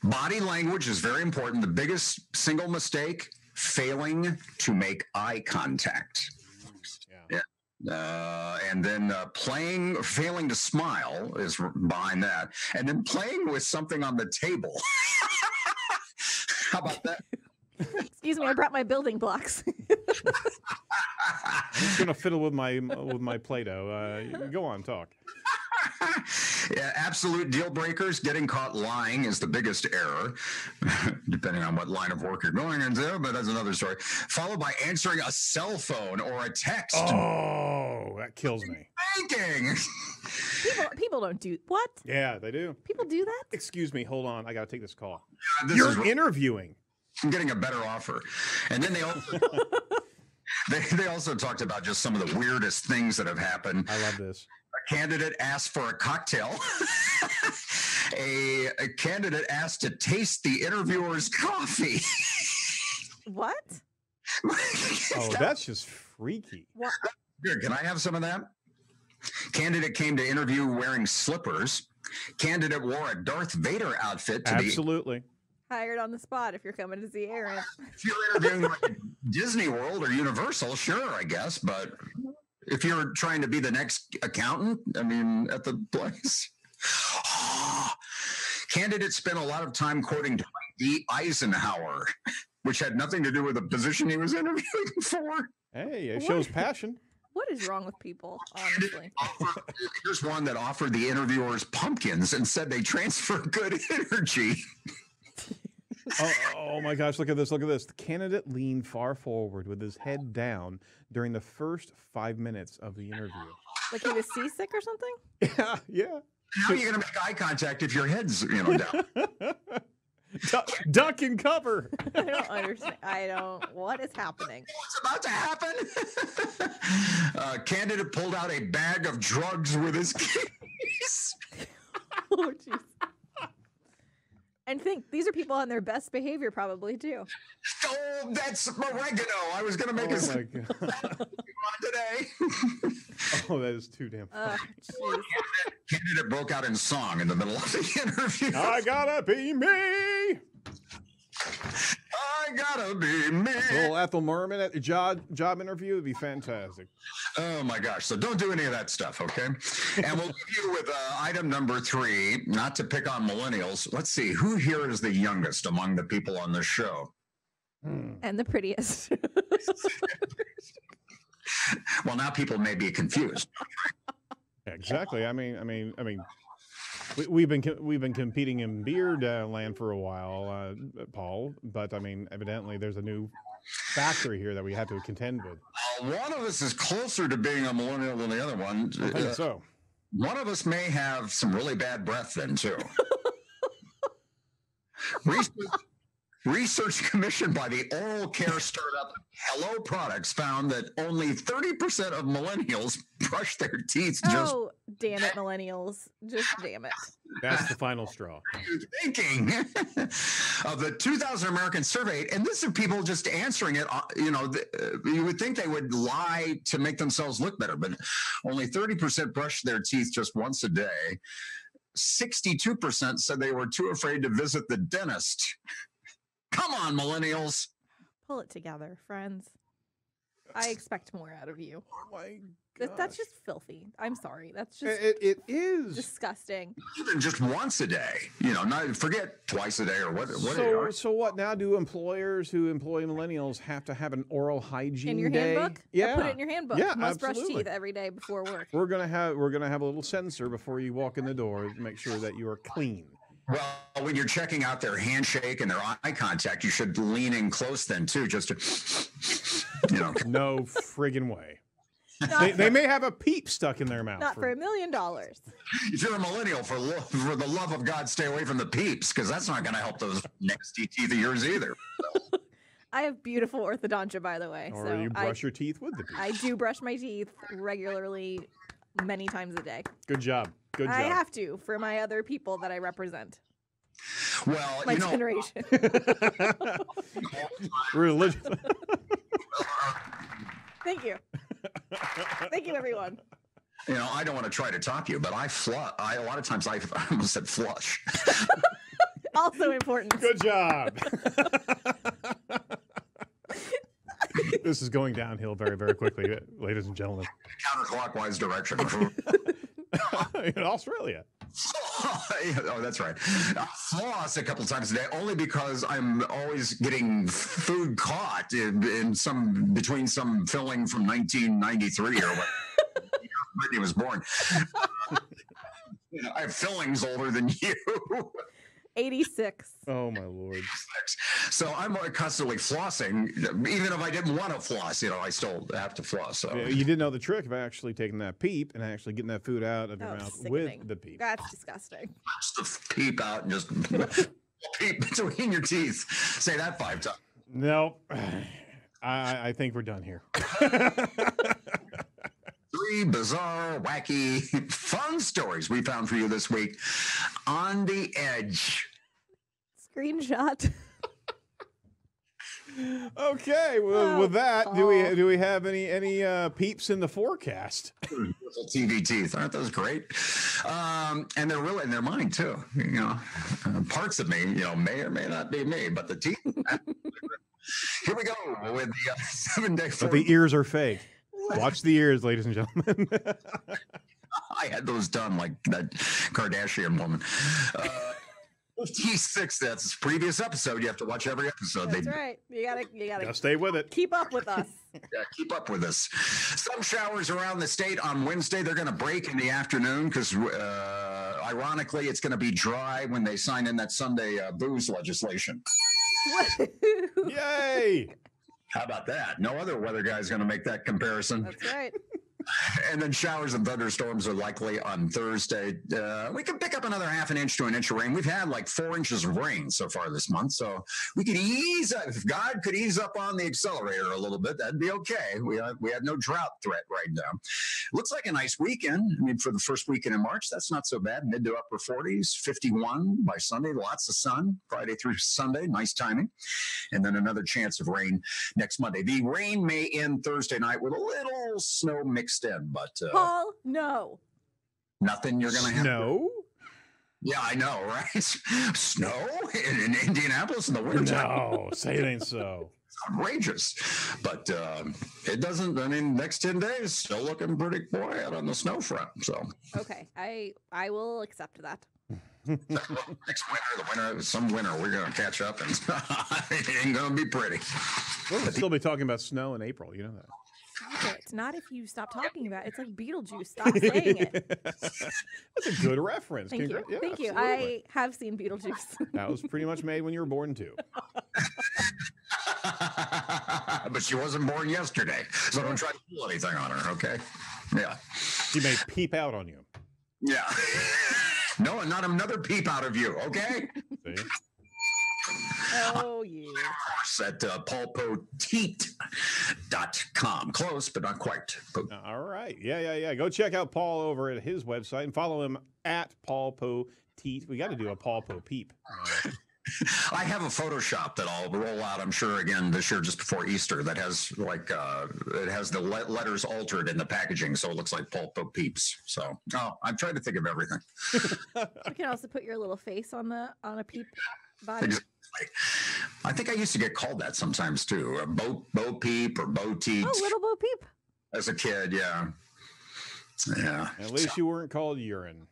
body language is very important. The biggest single mistake: failing to make eye contact. Yeah. And then failing to smile is behind that, and then playing with something on the table. How about that? Excuse me, I brought my building blocks. I'm just gonna fiddle with my Play-Doh. Go on, talk. Yeah, absolute deal breakers. Getting caught lying is the biggest error, depending on what line of work you're going into, but that's another story. Followed by answering a cell phone or a text. Oh, that kills me. Thinking. People don't do what? Yeah, they do. People do that? Excuse me, hold on. I gotta take this call. This You're interviewing. I'm getting a better offer. And then they also they also talked about just some of the weirdest things that have happened. I love this. A candidate asked for a cocktail. a candidate asked to taste the interviewer's coffee. What? Oh, that's just freaky. What? Here, can I have some of that? Candidate came to interview wearing slippers. Candidate wore a Darth Vader outfit to Absolutely. Hired on the spot if you're coming to see Aaron. If you're interviewing like Disney World or Universal, sure, I guess. But if you're trying to be the next accountant, I mean, at the place. Candidate spent a lot of time quoting Dwight D. Eisenhower, which had nothing to do with the position he was interviewing for. Hey, it shows passion. What is wrong with people, honestly? Here's one that offered the interviewers pumpkins and said they transfer good energy. Oh my gosh, look at this. The candidate leaned far forward with his head down during the first 5 minutes of the interview. Like he was seasick or something? Yeah. How are you going to make eye contact if your head's down? Duck and cover. I don't understand. What is happening? What's about to happen? Candidate pulled out a bag of drugs with his keys. Oh, jeez. And think, these are people on their best behavior probably, too. Oh, that's oregano. I was going to make Oh my God. today. Oh, that is too damn funny. Jeez. Candidate broke out in song in the middle of the interview. I gotta be me. I gotta be me. Little Ethel Merman at the job interview would be fantastic. Oh my gosh. So don't do any of that stuff, okay? And we'll leave you with item number 3, not to pick on millennials. Let's see, who here is the youngest among the people on this show? And the prettiest. Well, now people may be confused. Exactly. I mean, we've been competing in beard land for a while, Paul. But I mean, evidently there's a new factor here that we have to contend with. One of us is closer to being a millennial than the other one. I think so. One of us may have some really bad breath then, too. Research commissioned by the oral care startup Hello Products found that only 30% of millennials brush their teeth. Oh, damn it, millennials. Just damn it. That's the final straw. Thinking of the 2,000 Americans surveyed, and this is people just answering it. You would think they would lie to make themselves look better, but only 30% brush their teeth just once a day. 62% said they were too afraid to visit the dentist. Come on, millennials. Pull it together, friends. I expect more out of you. Oh my That's just filthy. I'm sorry. That's just it is disgusting. Even just once a day, not forget twice a day or what. So what now? Do employers who employ millennials have to have an oral hygiene In your day? handbook? Yeah, Put it in your handbook. Yeah, Must brush absolutely. teeth every day before work. We're gonna have a little sensor before you walk in the door to make sure that you are clean. Well, when you're checking out their handshake and their eye contact, you should lean in close then too, just to, No friggin' way. Not They may have a peep stuck in their mouth. Not for $1 million. If you're a millennial, for the love of God, stay away from the peeps, because that's not going to help those nasty teeth of yours either. I have beautiful orthodontia, by the way. Or so you brush your teeth with the peep. I do brush my teeth regularly, many times a day. Good job. Good job. I have to for my other people that I represent. Well, My generation. Religion. Thank you. Thank you, everyone. I don't want to try to top you, but a lot of times I almost said flush. Also important. Good job. This is going downhill very, very quickly, ladies and gentlemen. Counterclockwise direction. In Australia. Oh, that's right. Floss a couple times a day, only because I'm always getting food caught between some filling from 1993 or what. Brittany was born. I have fillings older than you. 86. Oh my Lord. So I'm constantly flossing. Even if I didn't want to floss, I still have to floss. So. Yeah, you didn't know the trick of actually taking that peep and actually getting that food out of your mouth sickening. with the peep. That's disgusting. Just the peep out and just peep between your teeth. Say that 5 times. No, I think we're done here. 3 bizarre, wacky, fun stories we found for you this week on the edge. Screenshot. Okay, well, with that, do we have any peeps in the forecast? Little TV teeth, aren't those great? And they're mine too. Parts of me, may or may not be me, but the teeth. Here we go with the 7-day. But the ears are fake. Watch the ears, ladies and gentlemen. I had those done like that Kardashian woman. 56. That's previous episode. You have to watch every episode. That's right. You gotta stay with it. Keep up with us. Yeah, keep up with us. Some showers around the state on Wednesday. They're going to break in the afternoon because, ironically, it's going to be dry when they sign in that Sunday booze legislation. Yay! How about that? No other weather guy is going to make that comparison. That's right. And then showers and thunderstorms are likely on Thursday. We can pick up another half an inch to an inch of rain. We've had like 4 inches of rain so far this month. So we could ease up. If God could ease up on the accelerator a little bit, that'd be okay. We have no drought threat right now. Looks like a nice weekend. I mean, for the first weekend in March, that's not so bad. Mid to upper 40s, 51 by Sunday. Lots of sun, Friday through Sunday. Nice timing. And then another chance of rain next Monday. The rain may end Thursday night with a little snow mixed in, but Paul, no. Nothing you're going to have. No? Yeah, I know, right? Snow in Indianapolis in the wintertime. No, say it ain't so. It's outrageous. But it doesn't, next 10 days, still looking pretty quiet on the snow front. So okay, I will accept that. Next some winter, we're going to catch up and it ain't going to be pretty. We'll still be talking about snow in April, you know that. It's not if you stop talking about it. It's like Beetlejuice. Stop saying it. That's a good reference. Thank you. Yeah, Thank you. absolutely. I have seen Beetlejuice. That was pretty much made when you were born, too. But she wasn't born yesterday, so don't try to pull anything on her, okay? Yeah. She may peep out on you. Yeah. No, and not another peep out of you, okay? See? Oh, yeah. At paulpoteet.com. Close, but not quite. All right. Yeah. Go check out Paul over at his website and follow him at Paul Poteet. We got to do a Paul Po Peep. I have a Photoshop that I'll roll out, I'm sure, again this year just before Easter that has it has the letters altered in the packaging, so it looks like Paul Po Peeps. So I've tried to think of everything. You can also put your little face on a peep body. Exactly. I think I used to get called that sometimes too. Bo Peep or Bo Teet. Oh, little Bo Peep. As a kid, yeah. Yeah. At least you weren't called urine.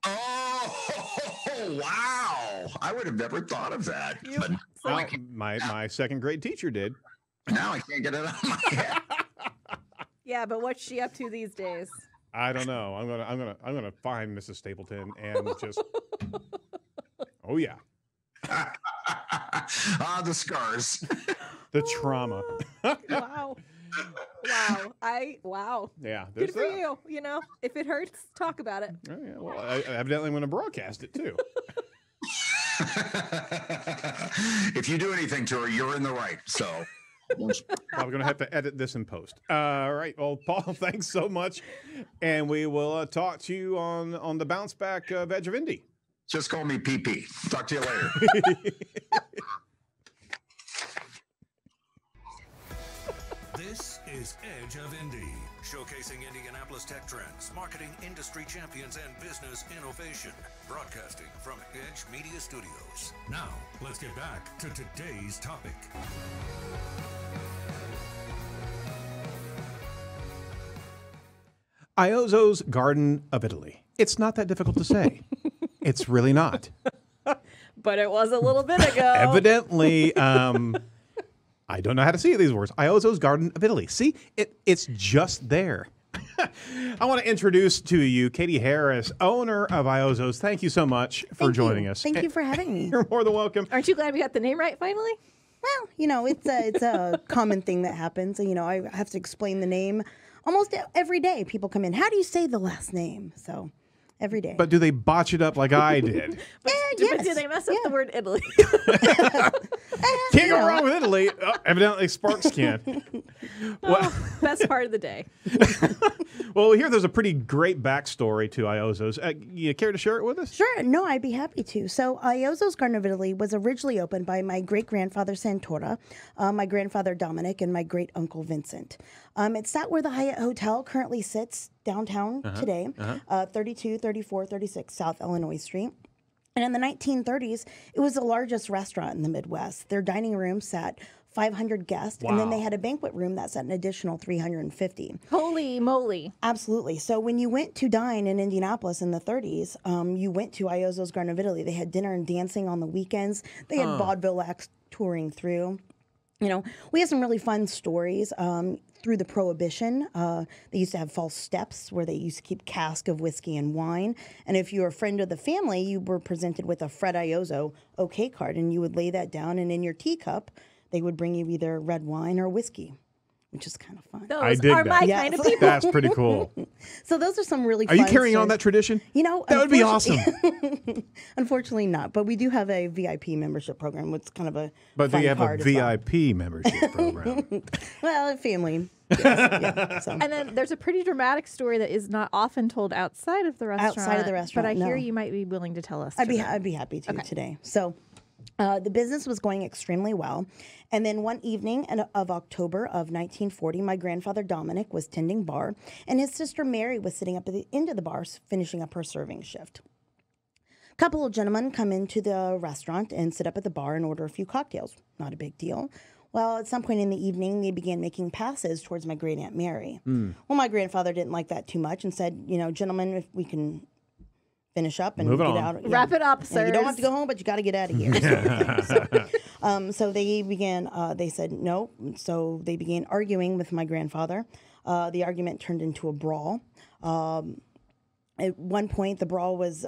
Oh, wow. I would have never thought of that. But Well, my second grade teacher did. now I can't get it out of my head. Yeah, but what's she up to these days? I don't know. I'm gonna find Mrs. Stapleton and just. Oh yeah. The scars. The trauma. Wow. Wow. Yeah. Good for you. You know, if it hurts, talk about it. Oh, yeah, well, evidently I'm going to broadcast it too. If you do anything to her, you're in the right. So Probably going to have to edit this in post. All right. Well, Paul, thanks so much. And we will talk to you on the bounce back of Edge of Indy. Just call me PP. Talk to you later. This is Edge of Indy, showcasing Indianapolis tech trends, marketing industry champions, and business innovation. Broadcasting from Edge Media Studios. Now, let's get back to today's topic. Iozzo's Garden of Italy. It's not that difficult to say. It's really not. But it was a little bit ago. Evidently, I don't know how to say these words. Iozzo's Garden of Italy. See, it's just there. I want to introduce to you Katie Harris, owner of Iozzo's. Thank you so much for joining us. Thank you for having me. You're more than welcome. Aren't you glad we got the name right finally? Well, it's a common thing that happens. I have to explain the name almost every day. People come in. How do you say the last name? So every day. But do they botch it up like I did? But do they mess up the word Italy? Can't go wrong with Italy. Oh, evidently, Sparks can. Well, best part of the day. Well, here there's a pretty great backstory to Iozzo's. You care to share it with us? Sure. No, I'd be happy to. So Iozzo's Garden of Italy was originally opened by my great-grandfather Santora, my grandfather Dominic, and my great-uncle Vincent. It sat where the Hyatt Hotel currently sits downtown today, 32, 34, 36 South Illinois Street. And in the 1930s, it was the largest restaurant in the Midwest. Their dining room sat 500 guests, and then they had a banquet room that sat an additional 350. Holy moly. Absolutely. So when you went to dine in Indianapolis in the 30s, you went to Iozzo's Garden of Italy. They had dinner and dancing on the weekends. They had vaudeville acts touring through. We have some really fun stories. Through the Prohibition, they used to have false steps where they used to keep cask of whiskey and wine. And if you were a friend of the family, you were presented with a Fred Iozzo OK card, and you would lay that down, and in your teacup, they would bring you either red wine or whiskey, which is kind of fun. Those I dig are that. my kind of people. That's pretty cool. So those are some really Are fun you carrying on stories. that tradition? That would be awesome. Unfortunately not, but we do have a VIP membership program, which is kind of a But do fun you have a card as well. VIP membership program? Well, family. Yes, yeah, so. And then there's a pretty dramatic story that is not often told outside of the restaurant. Outside of the restaurant, But I hear no. you might be willing to tell us. I'd today. be happy to today. So the business was going extremely well. And then one evening of October of 1940, my grandfather Dominic was tending bar, and his sister Mary was sitting up at the end of the bar finishing up her serving shift. A couple of gentlemen come into the restaurant and sit up at the bar and order a few cocktails. Not a big deal. Well, at some point in the evening, they began making passes towards my great Aunt Mary. Well, my grandfather didn't like that too much and said, gentlemen, if we can finish up and Move get on. out. Wrap it up, You sirs. don't have to go home, but you got to get out of here. Sort of thing. So they began, they said no. So they began arguing with my grandfather. The argument turned into a brawl. At one point, the brawl was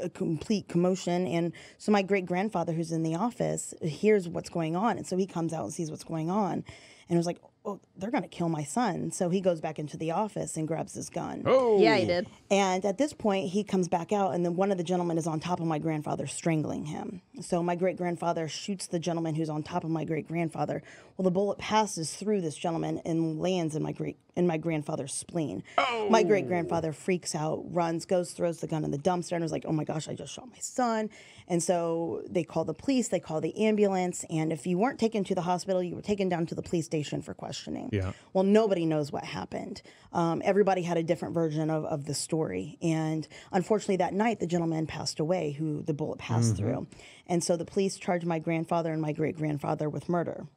a complete commotion. And so my great-grandfather, who's in the office, hears what's going on. And so he comes out and sees what's going on. And was like, oh, they're going to kill my son. So he goes back into the office and grabs his gun. Oh. Yeah, he did. And at this point, he comes back out, and then one of the gentlemen is on top of my grandfather, strangling him. So my great-grandfather shoots the gentleman who's on top of my great-grandfather. Well, the bullet passes through this gentleman and lands in my grandfather's spleen. Oh. My great-grandfather freaks out, runs, goes, throws the gun in the dumpster, and was like, oh my gosh, I just shot my son. And so they call the police, they call the ambulance, and if you weren't taken to the hospital, you were taken down to the police station for questioning. Yeah. Well, nobody knows what happened. Everybody had a different version of the story. And unfortunately, that night, the gentleman passed away who the bullet passed through. And so the police charged my grandfather and my great-grandfather with murder.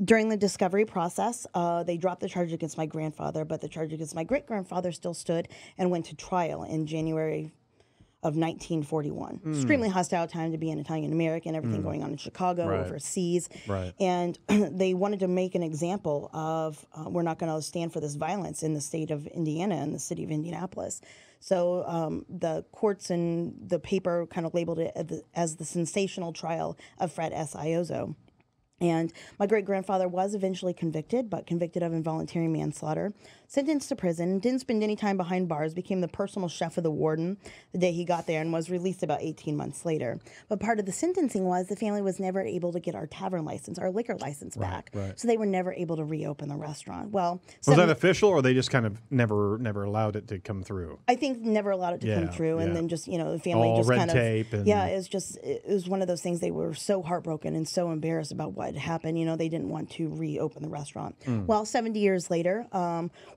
During the discovery process, they dropped the charge against my grandfather, but the charge against my great-grandfather still stood and went to trial in January of 1941. Extremely hostile time to be an Italian American, everything going on in Chicago, Right. overseas. Right. And they wanted to make an example of we're not going to stand for this violence in the state of Indiana and the city of Indianapolis. So the courts and the paper kind of labeled it as the sensational trial of Fred S. Iozzo. And my great-grandfather was eventually convicted, but convicted of involuntary manslaughter, sentenced to prison, didn't spend any time behind bars, became the personal chef of the warden the day he got there, and was released about 18 months later. But part of the sentencing was the family was never able to get our tavern license, our liquor license back. Right. So they were never able to reopen the restaurant. Well, was that official, or they just kind of never allowed it to come through? I think never allowed it to come through, and then just, the family all just red kind tape of, it was one of those things. They were so heartbroken and so embarrassed about what had happened. They didn't want to reopen the restaurant. Well, 70 years later,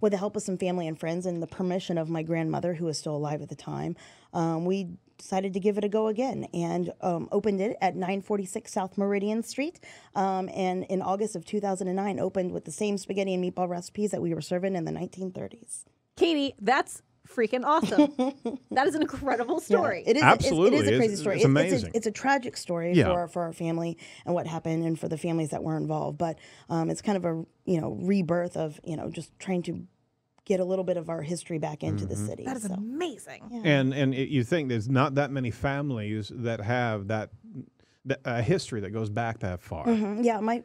with the help of some family and friends and the permission of my grandmother, who was still alive at the time, we decided to give it a go again and opened it at 946 South Meridian Street. And in August of 2009, opened with the same spaghetti and meatball recipes that we were serving in the 1930s. Katie, that's freaking awesome. That is an incredible story. Yeah, it is. Absolutely. It is a crazy story. It's amazing. It's a tragic story for our family and what happened, and for the families that were involved. But it's kind of a rebirth of just trying to get a little bit of our history back into the city. That is amazing. Yeah. And you think there's not that many families that have that history that goes back that far. Yeah, my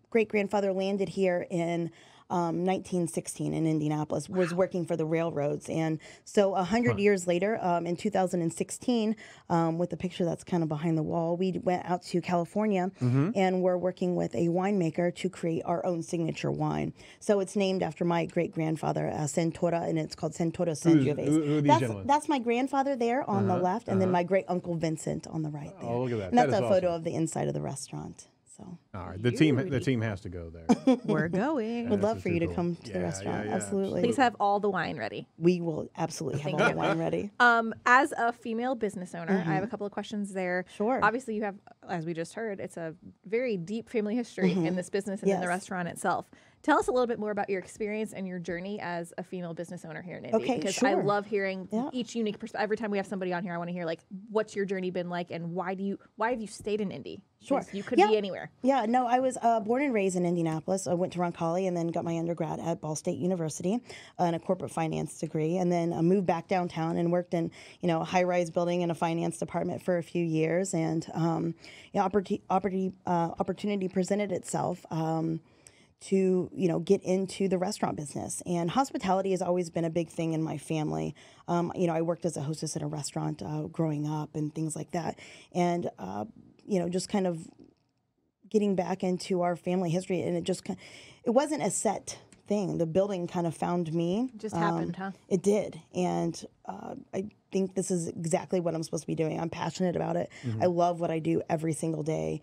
great-grandfather landed here in 1916 in Indianapolis, was working for the railroads. And so 100 years later, in 2016, with the picture that's kind of behind the wall, we went out to California and we're working with a winemaker to create our own signature wine. So it's named after my great-grandfather, Santora, and it's called Santora Sangiovese. Who are these gentlemen? That's my grandfather there on the left, and then my great-uncle Vincent on the right there. Oh, look at that. And that's That a is photo awesome. of the inside of the restaurant. So All right, the team has to go there. We're going. would love That's for you to cool. come to the restaurant. Yeah, Absolutely. Please have all the wine ready. We will absolutely have all the wine ready. As a female business owner, I have a couple of questions there. Sure. Obviously, you have, as we just heard, it's a very deep family history in this business and in the Yes. restaurant itself. Tell us a little bit more about your experience and your journey as a female business owner here in Indy. Okay, because I sure. love hearing Yeah. each unique perspective. Every time we have somebody on here, I want to hear what's your journey been like, and why have you stayed in Indy? Sure. 'Cause you could Yeah. be anywhere. Yeah, no, I was born and raised in Indianapolis. I went to Roncalli and then got my undergrad at Ball State University in a corporate finance degree, and then moved back downtown and worked in a high-rise building in a finance department for a few years. And opportunity presented itself to get into the restaurant business, and hospitality has always been a big thing in my family. I worked as a hostess at a restaurant growing up and things like that, and just kind of getting back into our family history, and it wasn't a set thing. The building kind of found me. Just happened, huh? It did, and I think this is exactly what I'm supposed to be doing. I'm passionate about it. I love what I do every single day.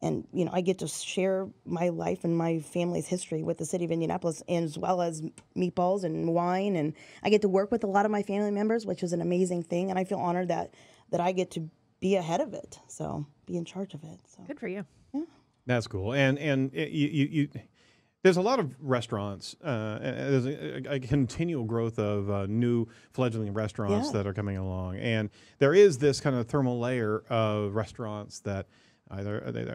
And, I get to share my life and my family's history with the city of Indianapolis, as well as meatballs and wine. And I get to work with a lot of my family members, which is an amazing thing. And I feel honored that I get to be ahead of it, so be in charge of it. So. Good for you. That's cool. And you there's a lot of restaurants. There's a continual growth of new fledgling restaurants that are coming along. And there is this kind of thermal layer of restaurants that either they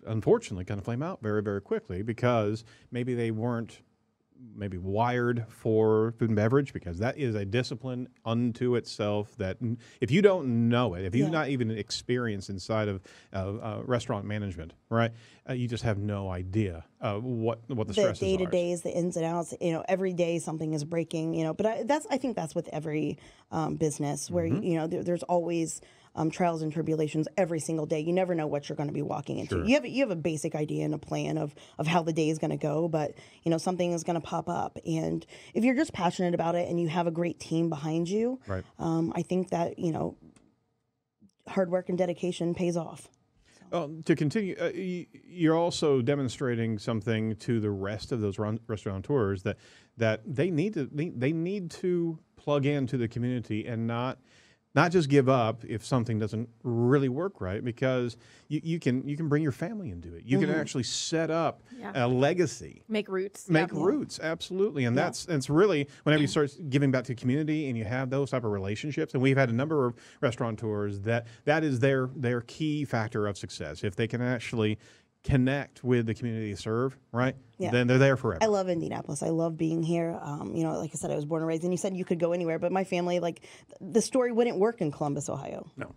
unfortunately kind of flame out very, very quickly because maybe they weren't wired for food and beverage, because that is a discipline unto itself that if you don't know it, if you've not even experienced inside of restaurant management, right, you just have no idea what the stresses the are. day-to-days, the ins and outs. Every day something is breaking. But I think that's with every business where there's always trials and tribulations every single day. You never know what you're going to be walking into. Sure. You have a basic idea and a plan of how the day is going to go, but something is going to pop up. And if you're just passionate about it and you have a great team behind you, Right. I think that hard work and dedication pays off. To continue, you're also demonstrating something to the rest of those restaurateurs that they need to plug into the community and not just give up if something doesn't really work right, because you can bring your family into it. You can actually set up a legacy. Make roots. Roots, absolutely. And that's really, whenever you start giving back to the community and you have those type of relationships, and we've had a number of restaurateurs that is their key factor of success. If they can actually connect with the community they serve, right? Yeah. Then they're there forever. I love Indianapolis. I love being here. Like I said, I was born and raised, and you said you could go anywhere, but my family, the story wouldn't work in Columbus, Ohio. No.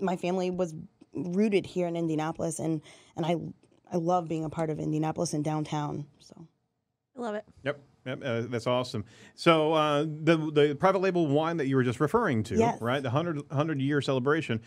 My family was, rooted here in Indianapolis, and I love being a part of Indianapolis and downtown. So I love it. Yep. That's awesome. So the private label wine that you were just referring to, Yes. right? The 100-year celebration,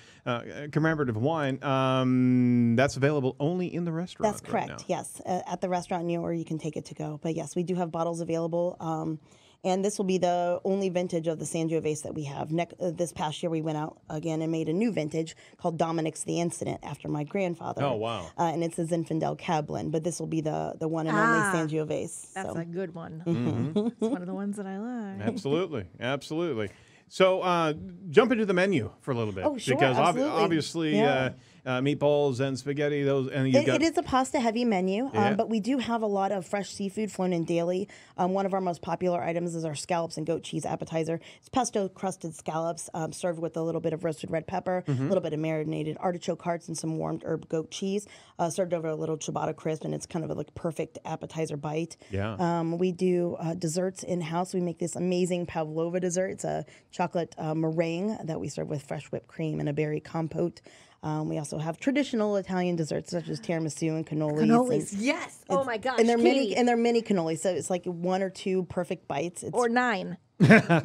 commemorative wine, that's available only in the restaurant. that's correct. Right now. Yes, at the restaurant, or you can take it to go. But yes, we do have bottles available. And this will be the only vintage of the Sangiovese that we have. This past year, we went out again and made a new vintage called Dominic's The Incident after my grandfather. Oh, wow. And it's a Zinfandel Cab blend, but this will be the one and only Sangiovese. That's so. a good one. Mm-hmm. It's one of the ones that I like. Absolutely. Absolutely. So jump into the menu for a little bit. Oh, sure, because absolutely. obviously Yeah. Meatballs and spaghetti, it is a pasta-heavy menu, Yeah. but we do have a lot of fresh seafood flown in daily. One of our most popular items is our scallops and goat cheese appetizer. It's pesto-crusted scallops served with a little bit of roasted red pepper, a little bit of marinated artichoke hearts, and some warmed herb goat cheese, served over a little ciabatta crisp, and it's kind of a perfect appetizer bite. Yeah. We do desserts in-house. We make this amazing pavlova dessert. It's a chocolate meringue that we serve with fresh whipped cream and a berry compote. We also have traditional Italian desserts such as tiramisu and cannolis. Cannolis, yes. Oh my gosh, and they're Katie. mini cannolis, so it's like 1 or 2 perfect bites. It's, Or 9.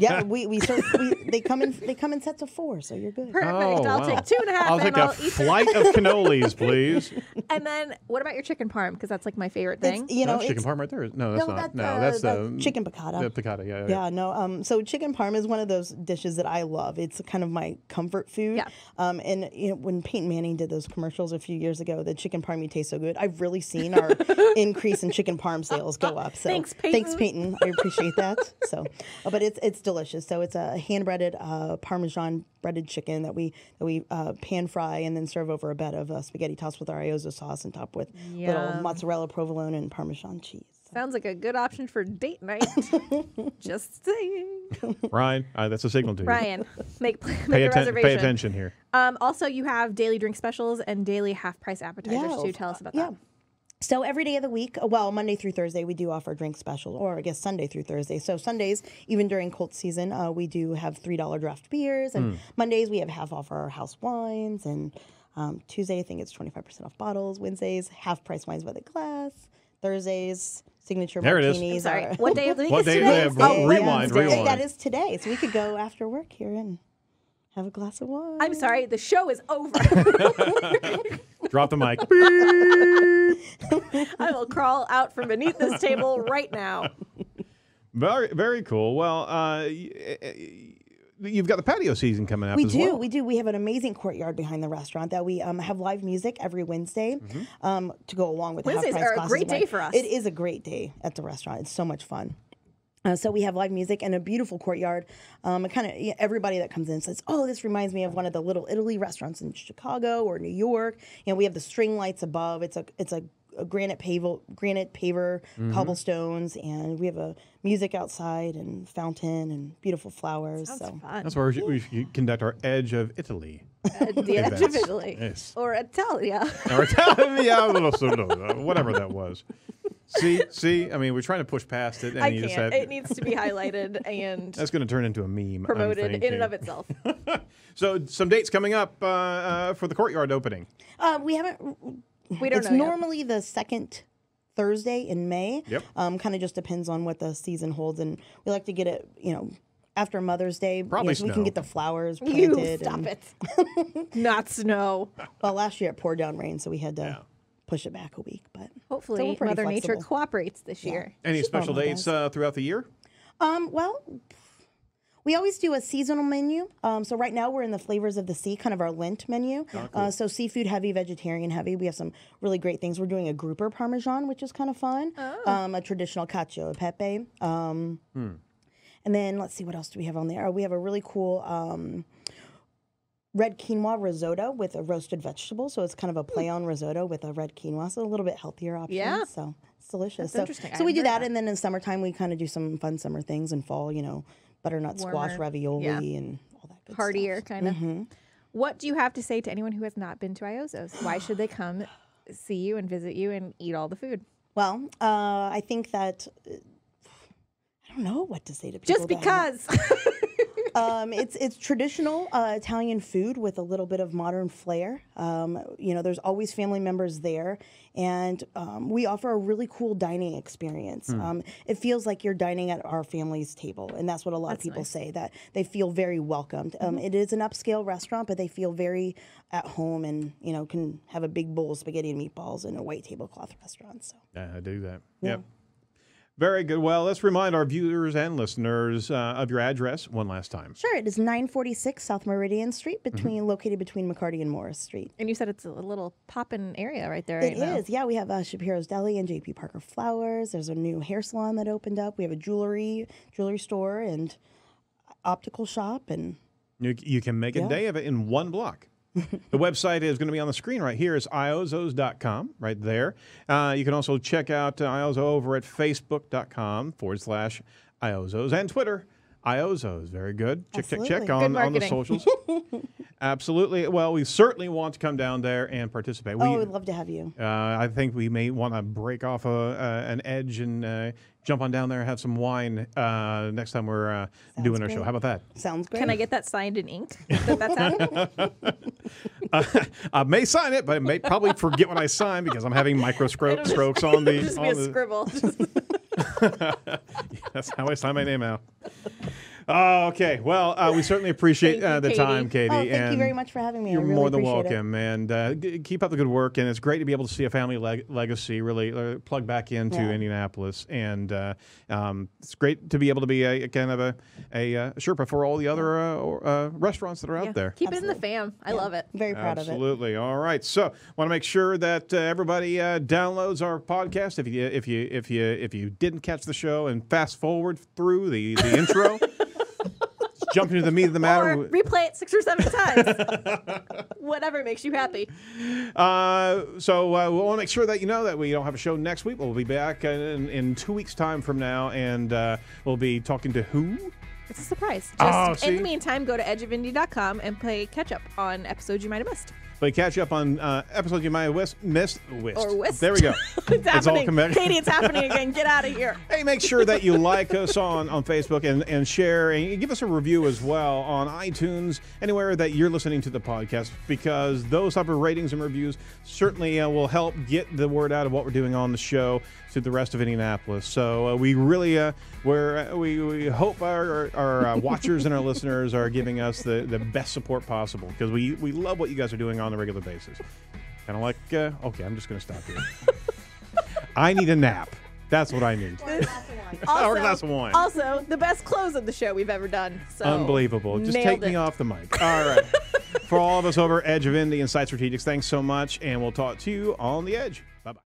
yeah, we serve. They come in sets of 4, so you're good. Perfect. Oh, I'll wow. take 2.5 I'll and take I'll a eat them. flight of cannolis, please. And then what about your chicken parm? Because that's like my favorite thing. That's chicken parm right there. No, that's not. That's the chicken piccata. The piccata, yeah. Yeah, no. So chicken parm is one of those dishes that I love. It's kind of my comfort food. Yeah. And when Peyton Manning did those commercials a few years ago, the chicken parm you taste so good. I've really seen our increase in chicken parm sales go up. So Thanks, Peyton. Thanks, Peyton. I appreciate that. So, but it's delicious. So it's a hand breaded Parmesan breaded chicken that we pan fry and then serve over a bed of spaghetti tossed with our Iozzo sauce and topped with little Yum. mozzarella provolone and Parmesan cheese. Sounds like a good option for date night. Just saying. Ryan, that's a signal to you. Ryan, make a Pay reservation. attention here. Also, you have daily drink specials and daily half-price appetizers too. Tell us about that. So every day of the week, well, Monday through Thursday, we do offer drink specials, or I guess Sunday through Thursday. So Sundays, even during Colt season, we do have $3 draft beers, and Mondays we have half off our house wines, and Tuesday I think it's 25% off bottles. Wednesdays, half price wines by the glass. Thursdays, signature There it is. martinis. Sorry. are- What day of the week What is day- today? yeah, rewind. That is today, so we could go after work here and have a glass of wine. I'm sorry, the show is over. Drop the mic. I will crawl out from beneath this table right now. Very, very cool. Well, you've got the patio season coming up We as do. well. We do. We have an amazing courtyard behind the restaurant that we have live music every Wednesday to go along with Wednesdays the half-price are a classes. great day for us. It is a great day at the restaurant. It's so much fun. So we have live music and a beautiful courtyard. Everybody that comes in says, "Oh, this reminds me of one of the Little Italy restaurants in Chicago or New York." We have the string lights above. It's a granite paver, cobblestones, and we have a music outside and fountain and beautiful flowers. Sounds So fun. That's where we conduct our Edge of Italy. The edge of events. Italy. Yes. Or Italia. Or whatever that was. See, I mean, we're trying to push past it, and I you just can't. had, It needs to be highlighted and that's going to turn into a meme. I'm promoted in thinking. and of itself. So, some dates coming up for the courtyard opening. we haven't. We don't It's know yet. normally the second Thursday in May. Yep. Kind of just depends on what the season holds, and we like to get it, after Mother's Day. Probably so we snow. can get the flowers You planted. stop and- it. Not snow. Well, last year it poured down rain, so we had to push it back a week. But Hopefully, So we're pretty Mother Nature flexible. cooperates this year. Any She special normally dates throughout the year? well, we always do a seasonal menu. So right now we're in the flavors of the sea, kind of our Lent menu. So seafood heavy, vegetarian heavy. We have some really great things. We're doing a grouper parmesan, which is kind of fun. A traditional cacio e pepe. And then let's see, what else do we have on there? We have a really cool red quinoa risotto with a roasted vegetable. So it's kind of a play on risotto with a red quinoa. So a little bit healthier option. Yeah. So it's delicious. That's interesting. I So we do haven't heard that. And then in summertime, we kind of do some fun summer things. In fall, butternut squash, Warmer. ravioli, Yeah. and all that good Heartier, stuff. kind of. What do you have to say to anyone who has not been to Iozzo's? Why should they come see you and visit you and eat all the food? Well, I think that I don't know what to say to people. Just that haven't- because. It's traditional Italian food with a little bit of modern flair. There's always family members there, and we offer a really cool dining experience. It feels like you're dining at our family's table, and that's what a lot of people say, that they feel very welcomed. It is an upscale restaurant, but they feel very at home, and can have a big bowl of spaghetti and meatballs in a white tablecloth restaurant. So yeah, I do that. Yep. Very good. Well, let's remind our viewers and listeners of your address one last time. Sure. It is 946 South Meridian Street, located between McCarty and Morris Street. And you said it's a little poppin' area right there. It is. Yeah, we have Shapiro's Deli and J.P. Parker Flowers. There's a new hair salon that opened up. We have a jewelry store and optical shop. And you can make a day of it in one block. The website is going to be on the screen right here. It's iozzos.com right there. You can also check out Iozzo over at facebook.com/Iozzos and Twitter, Iozzos. Very good. Check on the socials. Absolutely. Well, we certainly want to come down there and participate. We'd love to have you. I think we may want to break off an edge and jump on down there and have some wine next time we're doing our show. How about that? Sounds great. Can I get that signed in ink? That's happening? I may sign it, but I may probably forget what I signed because I'm having micro strokes on the. Just be a scribble. That's how I sign my name out. Okay. Well, we certainly appreciate the time, Katie. Thank you very much for having me. You're really more than appreciate welcome. And keep up the good work. And it's great to be able to see a family legacy really plug back into Indianapolis. And it's great to be able to be a kind of a Sherpa for all the other restaurants that are out there. Keep it in the fam. I love it. Very proud of it. Absolutely. All right. So want to make sure that everybody downloads our podcast. If you didn't catch the show and fast forward through the intro. Jump into the meat of the matter. Or replay it 6 or 7 times. Whatever makes you happy. So we'll want to make sure that you know that we don't have a show next week. We'll be back in 2 weeks' time from now, and we'll be talking to who? It's a surprise. In the meantime, go to edgeofindy.com and play catch-up on episodes you might have missed. Play catch-up on episodes you might have missed. Or whisked. There we go. It's happening. Katie, it's happening again. Get out of here. Hey, make sure that you like us on Facebook and share and give us a review as well on iTunes, anywhere that you're listening to the podcast, because those type of ratings and reviews certainly will help get the word out of what we're doing on the show to the rest of Indianapolis. So we really we hope our watchers and our listeners are giving us the best support possible, because we love what you guys are doing on a regular basis. Kind of like, okay, I'm just going to stop here. I need a nap. That's what I need. Or a glass of wine. Also, the best close of the show we've ever done. So unbelievable. Just take me off the mic. All right. For all of us over Edge of Indy and Site Strategics, thanks so much, and we'll talk to you on the Edge. Bye-bye.